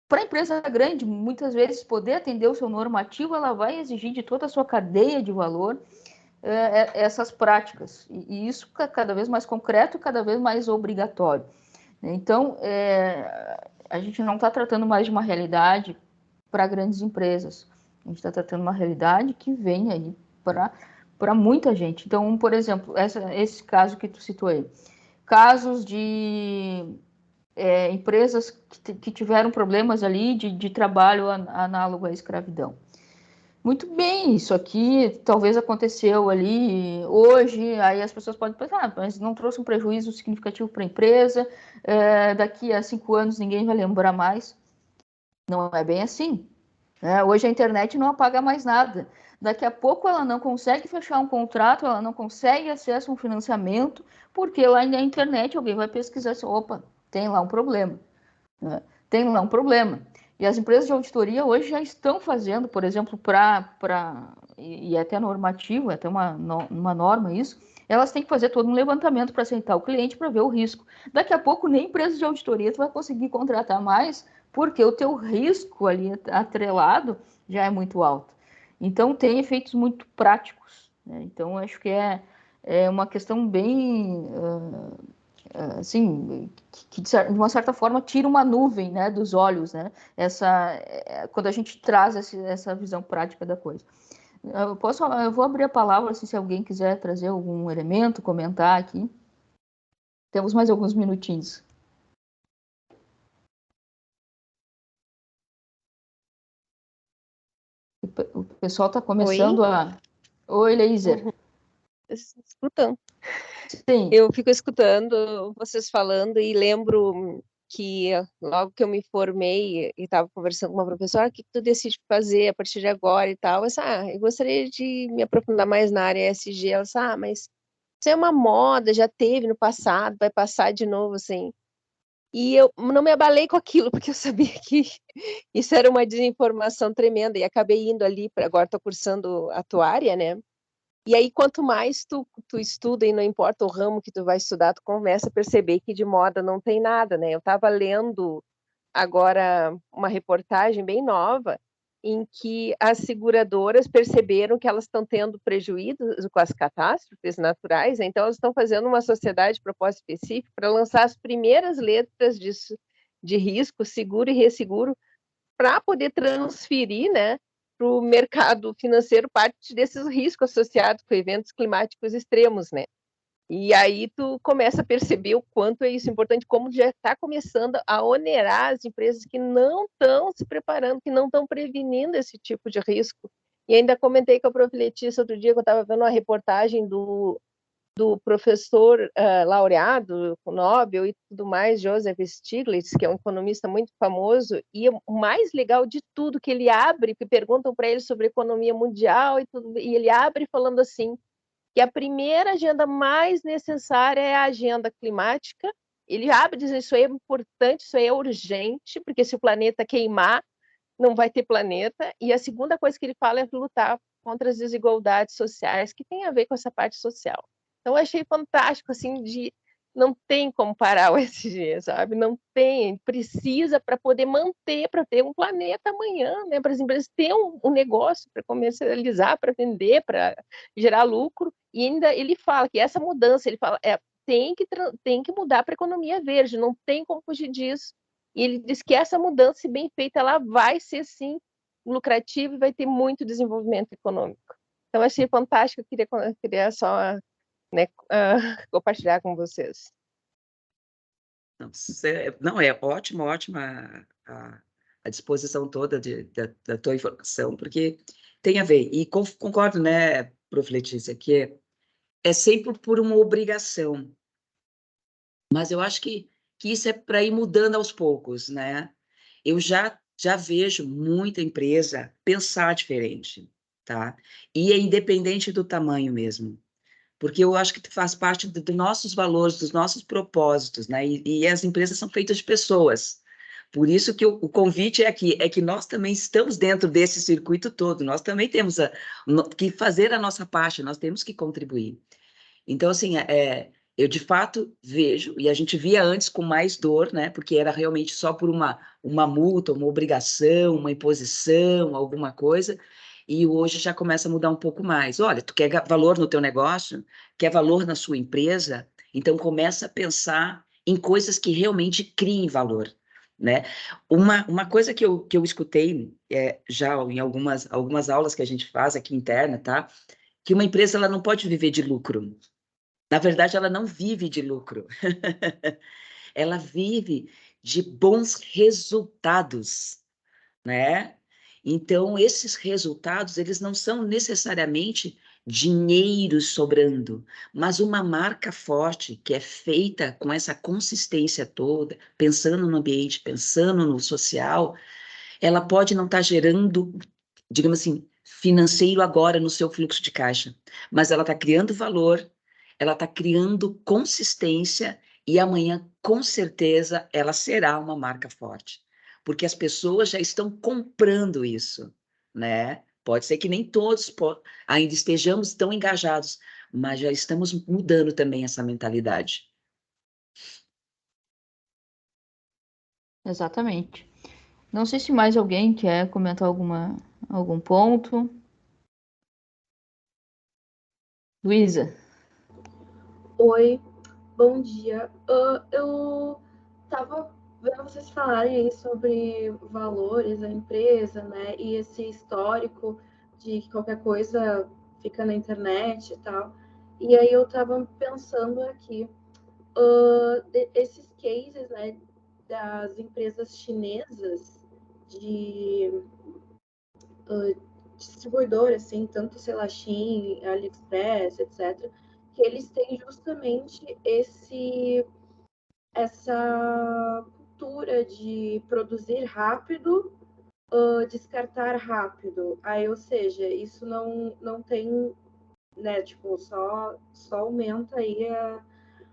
para a empresa grande, muitas vezes, poder atender o seu normativo, ela vai exigir de toda a sua cadeia de valor essas práticas. E isso cada vez mais concreto, cada vez mais obrigatório. Então, a gente não está tratando mais de uma realidade para grandes empresas. A gente está tratando uma realidade que vem aí para muita gente. Então, por exemplo, esse caso que tu citou aí, casos de empresas que tiveram problemas ali de trabalho análogo à escravidão. Muito bem, isso aqui talvez aconteceu ali hoje, aí as pessoas podem pensar, mas não trouxe um prejuízo significativo para a empresa, daqui a 5 anos ninguém vai lembrar mais. Não é bem assim. Hoje a internet não apaga mais nada. Daqui a pouco ela não consegue fechar um contrato, ela não consegue acesso a um financiamento, porque lá na internet alguém vai pesquisar assim, opa, tem lá um problema. Tem lá um problema. E as empresas de auditoria hoje já estão fazendo, por exemplo, e é até normativo, é até uma norma isso, elas têm que fazer todo um levantamento para aceitar o cliente para ver o risco. Daqui a pouco nem empresa de auditoria tu vai conseguir contratar mais, porque o teu risco ali atrelado já é muito alto. Então tem efeitos muito práticos, né? Então acho que é uma questão bem assim, que de uma certa forma tira uma nuvem, né, dos olhos, né? Quando a gente traz essa visão prática da coisa. Eu vou abrir a palavra assim, se alguém quiser trazer algum elemento, comentar aqui. Temos mais alguns minutinhos. O pessoal está começando a... Oi, Leiser. Uhum. Escutando. Sim. Eu fico escutando vocês falando e lembro que logo que eu me formei e estava conversando com uma professora, o que tu decide fazer a partir de agora e tal. Eu gostaria de me aprofundar mais na área ESG. Ela disse, mas isso é uma moda, já teve no passado, vai passar de novo, assim. E eu não me abalei com aquilo, porque eu sabia que isso era uma desinformação tremenda, e acabei indo ali, agora estou cursando atuária, né? E aí, quanto mais tu estuda, e não importa o ramo que tu vai estudar, tu começa a perceber que de moda não tem nada, né? Eu estava lendo agora uma reportagem bem nova, em que as seguradoras perceberam que elas estão tendo prejuízos com as catástrofes naturais, então elas estão fazendo uma sociedade de propósito específico para lançar as primeiras letras de risco, seguro e resseguro, para poder transferir, né, para o mercado financeiro parte desses riscos associados com eventos climáticos extremos, né? E aí tu começa a perceber o quanto é isso importante, como já está começando a onerar as empresas que não estão se preparando, que não estão prevenindo esse tipo de risco. E ainda comentei com a prof. Letícia outro dia, que eu estava vendo uma reportagem do professor laureado, Nobel e tudo mais, Joseph Stiglitz, que é um economista muito famoso, e o mais legal de tudo que ele abre, que perguntam para ele sobre economia mundial e tudo, e ele abre falando assim, que a primeira agenda mais necessária é a agenda climática. Ele abre dizendo isso aí é importante, isso aí é urgente, porque se o planeta queimar, não vai ter planeta. E a segunda coisa que ele fala é lutar contra as desigualdades sociais, que tem a ver com essa parte social. Então, eu achei fantástico, assim, não tem como parar o SG, sabe? Não tem, precisa para poder manter, para ter um planeta amanhã, né? Para as empresas ter um negócio para comercializar, para vender, para gerar lucro. E ainda ele fala que essa mudança, ele fala, tem que mudar para a economia verde, não tem como fugir disso. E ele diz que essa mudança, se bem feita, ela vai ser, sim, lucrativa e vai ter muito desenvolvimento econômico. Então, achei fantástico, eu queria só, né, compartilhar com vocês. Não, é ótimo, ótima a disposição toda da tua informação, porque tem a ver, e concordo, né, prof. Letícia, que é sempre por uma obrigação, mas eu acho que isso é para ir mudando aos poucos, né? Eu já vejo muita empresa pensar diferente, tá? E é independente do tamanho mesmo, porque eu acho que faz parte dos nossos valores, dos nossos propósitos, né? E as empresas são feitas de pessoas. Por isso que o convite é que nós também estamos dentro desse circuito todo, nós também temos que fazer a nossa parte, nós temos que contribuir. Então, assim, eu de fato vejo, e a gente via antes com mais dor, né? Porque era realmente só por uma multa, uma obrigação, uma imposição, alguma coisa, e hoje já começa a mudar um pouco mais. Olha, tu quer valor no teu negócio, quer valor na sua empresa, então começa a pensar em coisas que realmente criem valor, né? Uma coisa que eu escutei já em algumas aulas que a gente faz aqui interna, tá? Que uma empresa ela não pode viver de lucro. Na verdade, ela não vive de lucro. Ela vive de bons resultados, né? Então, esses resultados, eles não são necessariamente dinheiro sobrando, mas uma marca forte que é feita com essa consistência toda, pensando no ambiente, pensando no social, ela pode não estar gerando, digamos assim, financeiro agora no seu fluxo de caixa, mas ela está criando valor, ela está criando consistência e amanhã, com certeza, ela será uma marca forte, porque as pessoas já estão comprando isso, né? Pode ser que nem todos ainda estejamos tão engajados, mas já estamos mudando também essa mentalidade. Exatamente. Não sei se mais alguém quer comentar algum ponto. Luísa. Oi, bom dia. Eu estava vendo vocês falarem aí sobre valores da empresa, né? E esse histórico de que qualquer coisa fica na internet e tal. E aí eu estava pensando aqui, esses cases, né, das empresas chinesas de distribuidores, assim, tanto, sei lá, Shein, AliExpress, etc., que eles têm justamente essa cultura de produzir rápido, descartar rápido. Aí, ou seja, isso não tem, né, tipo, só aumenta aí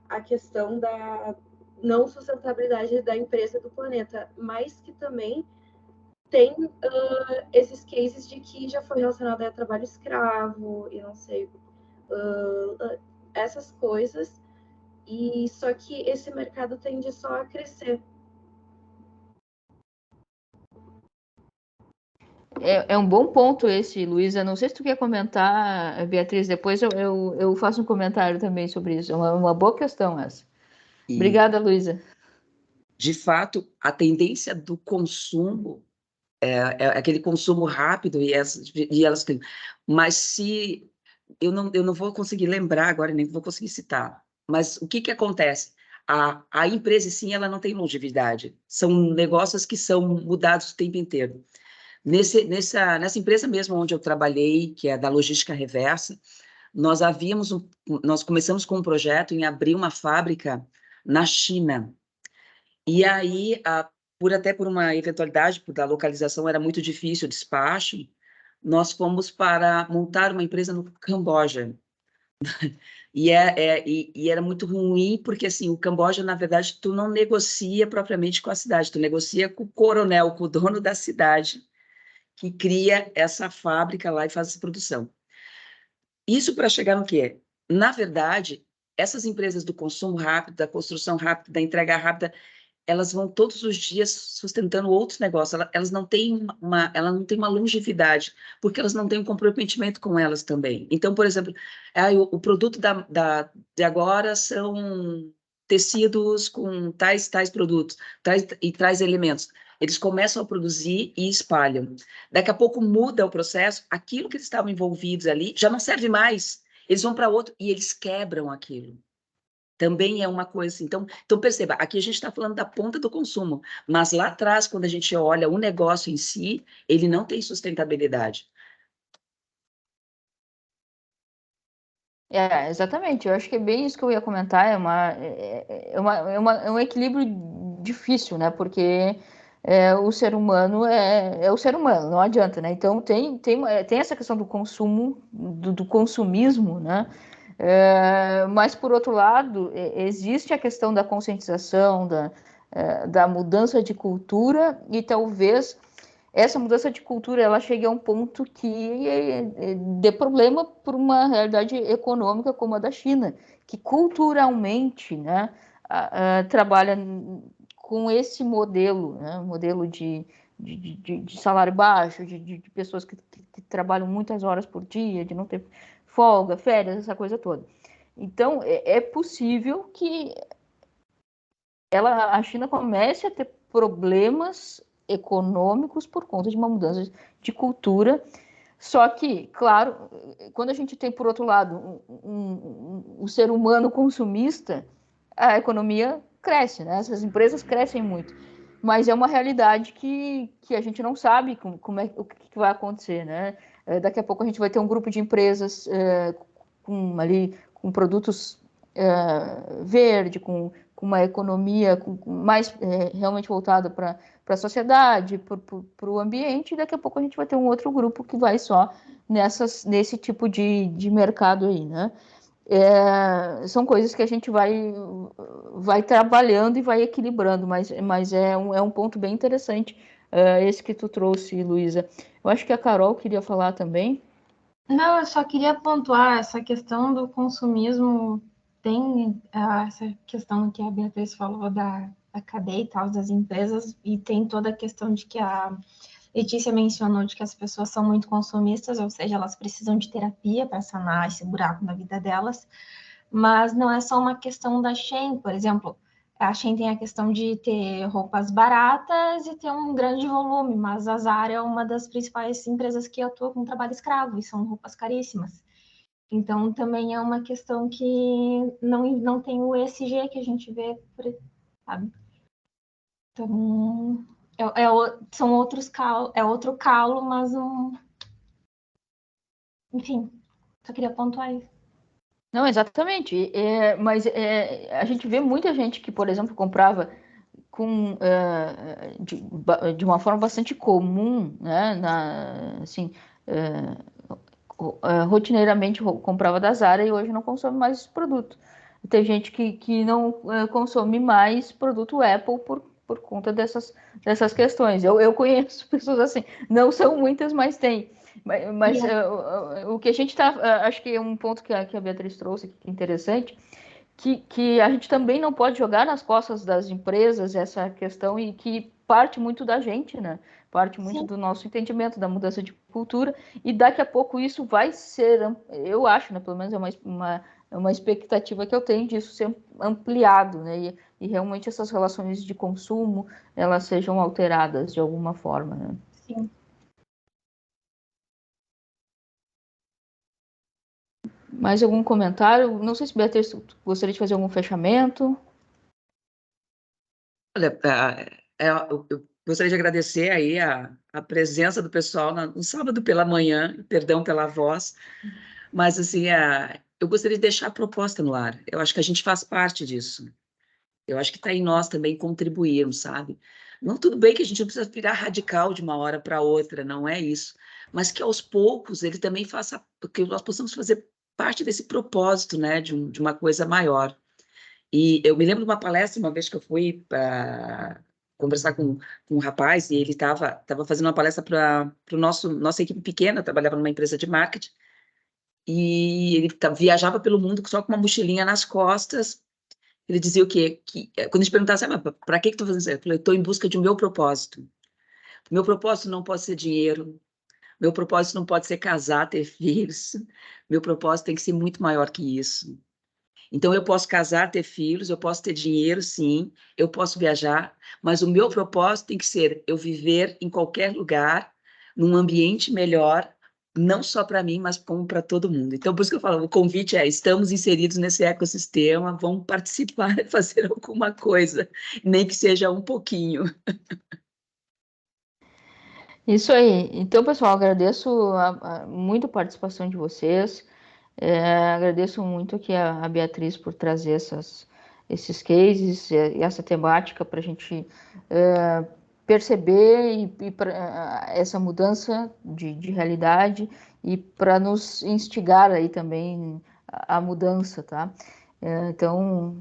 a questão da não sustentabilidade da empresa do planeta, mas que também tem esses cases de que já foi relacionado a trabalho escravo e não sei, essas coisas, e só que esse mercado tende só a crescer. É um bom ponto esse, Luísa. Não sei se tu quer comentar, Beatriz, depois eu faço um comentário também sobre isso. É uma boa questão essa. E, Obrigada, Luísa. de fato, a tendência do consumo é aquele consumo rápido e elas têm. Mas se eu não vou conseguir lembrar agora, nem vou conseguir citar. Mas o que acontece? A empresa, sim, ela não tem longevidade. São negócios que são mudados o tempo inteiro. Nessa empresa mesmo onde eu trabalhei, que é da logística reversa, nós começamos com um projeto em abrir uma fábrica na China. E aí, até por uma eventualidade, da localização era muito difícil o despacho, nós fomos para montar uma empresa no Camboja. E era muito ruim, porque assim, o Camboja, na verdade, tu não negocia propriamente com a cidade, tu negocia com o coronel, com o dono da cidade, que cria essa fábrica lá e faz essa produção. Isso para chegar no quê? Na verdade, essas empresas do consumo rápido, da construção rápida, da entrega rápida, elas vão todos os dias sustentando outros negócios. Elas não têm uma longevidade, porque elas não têm um comprometimento com elas também. Então, por exemplo, o produto de agora são tecidos com tais produtos, tais elementos. Eles começam a produzir e espalham. Daqui a pouco muda o processo, aquilo que eles estavam envolvidos ali já não serve mais. Eles vão para outro e eles quebram aquilo. Também é uma coisa assim. Então perceba, aqui a gente está falando da ponta do consumo, mas lá atrás, quando a gente olha o negócio em si, ele não tem sustentabilidade. Exatamente. Eu acho que é bem isso que eu ia comentar. É um equilíbrio difícil, né? Porque o ser humano é o ser humano, não adianta, né? Então tem essa questão do consumo, do consumismo, né? Mas, por outro lado, existe a questão da conscientização, da mudança de cultura, e talvez essa mudança de cultura ela chegue a um ponto que dê problema por uma realidade econômica como a da China, que culturalmente, né, trabalha com esse modelo, né, modelo de salário baixo, de pessoas que trabalham muitas horas por dia, de não ter folga, férias, essa coisa toda. Então, é possível que a China comece a ter problemas econômicos por conta de uma mudança de cultura. Só que, claro, quando a gente tem, por outro lado, o ser humano consumista, a economia cresce, né? Essas empresas crescem muito. Mas é uma realidade que a gente não sabe o que vai acontecer, né? Daqui a pouco a gente vai ter um grupo de empresas com produtos verde, com uma economia mais realmente voltada para a sociedade, para o ambiente, e daqui a pouco a gente vai ter um outro grupo que vai só nesse tipo de mercado aí, né? São coisas que a gente vai trabalhando e vai equilibrando, mas é um ponto bem interessante esse que tu trouxe, Luísa. Eu acho que a Carol queria falar também. Não, eu só queria pontuar essa questão do consumismo. Tem essa questão que a Beatriz falou da cadeia e tal, das empresas, e tem toda a questão de que a Letícia mencionou de que as pessoas são muito consumistas, ou seja, elas precisam de terapia para sanar esse buraco na vida delas, mas não é só uma questão da Shein, por exemplo, A Shein tem a questão de ter roupas baratas e ter um grande volume, mas a Zara é uma das principais empresas que atua com trabalho escravo, e são roupas caríssimas. Então, também é uma questão que não tem o ESG que a gente vê, sabe? Então, são outros é outro calo, mas enfim, só queria pontuar isso. Não, exatamente. Mas a gente vê muita gente que, por exemplo, comprava de uma forma bastante comum, né? Assim, rotineiramente comprava da Zara e hoje não consome mais esse produto. Tem gente que não consome mais produto Apple por conta dessas questões. Eu conheço pessoas assim, não são muitas, mas tem. Mas o que a gente está, acho que é um ponto que a Beatriz trouxe que é interessante, que a gente também não pode jogar nas costas das empresas essa questão e que parte muito da gente, né? Parte muito Sim. do nosso entendimento, da mudança de cultura, e daqui a pouco isso vai ser, eu acho, né? Pelo menos é uma expectativa que eu tenho disso ser ampliado, né? E realmente essas relações de consumo, elas sejam alteradas de alguma forma, né? Sim. Mais algum comentário? Não sei se Beatriz gostaria de fazer algum fechamento. Olha, eu gostaria de agradecer aí a presença do pessoal no sábado pela manhã, perdão pela voz, mas assim, eu gostaria de deixar a proposta no ar. Eu acho que a gente faz parte disso. Eu acho que está em nós também contribuirmos, sabe? Não, tudo bem que a gente não precisa virar radical de uma hora para outra, não é isso, mas que aos poucos ele também faça, que nós possamos fazer parte desse propósito, né, de uma coisa maior. E eu me lembro de uma palestra, uma vez que eu fui para conversar com um rapaz, e ele estava fazendo uma palestra para nossa equipe pequena, eu trabalhava numa empresa de marketing, e ele viajava pelo mundo só com uma mochilinha nas costas. Ele dizia o quê? Quando a gente perguntava assim, para que tu tá fazendo isso? Eu falei, eu estou em busca de um meu propósito. Meu propósito não pode ser dinheiro, meu propósito não pode ser casar, ter filhos, meu propósito tem que ser muito maior que isso. Então, eu posso casar, ter filhos, eu posso ter dinheiro, sim, eu posso viajar, mas o meu propósito tem que ser eu viver em qualquer lugar, num ambiente melhor, não só para mim, mas como para todo mundo. Então, por isso que eu falo, o convite é, estamos inseridos nesse ecossistema, vamos participar e fazer alguma coisa, nem que seja um pouquinho. Isso aí. Então, pessoal, agradeço muito a participação de vocês. Agradeço muito aqui a Beatriz por trazer esses cases e essa temática para a gente perceber essa mudança de realidade e para nos instigar aí também a mudança, tá? Então,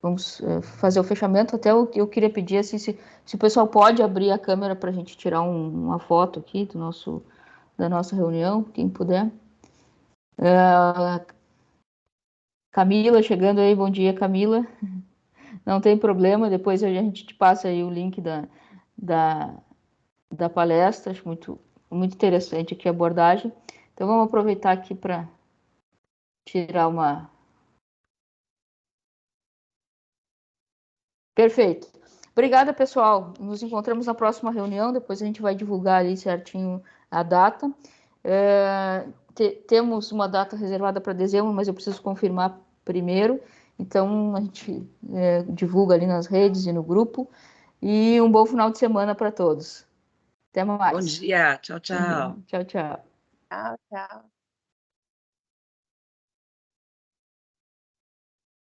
vamos fazer o fechamento. Até eu queria pedir assim, se o pessoal pode abrir a câmera para a gente tirar uma foto aqui da nossa reunião, quem puder. Camila chegando aí, bom dia, Camila. Não tem problema, depois a gente te passa aí o link da palestra, acho muito interessante aqui a abordagem. Então vamos aproveitar aqui para tirar uma... Perfeito. Obrigada, pessoal. Nos encontramos na próxima reunião, depois a gente vai divulgar ali certinho a data. Temos uma data reservada para dezembro, mas eu preciso confirmar primeiro. Então, a gente divulga ali nas redes e no grupo. E um bom final de semana para todos. Até mais. Bom dia, tchau, tchau. Tchau, tchau. Tchau, tchau.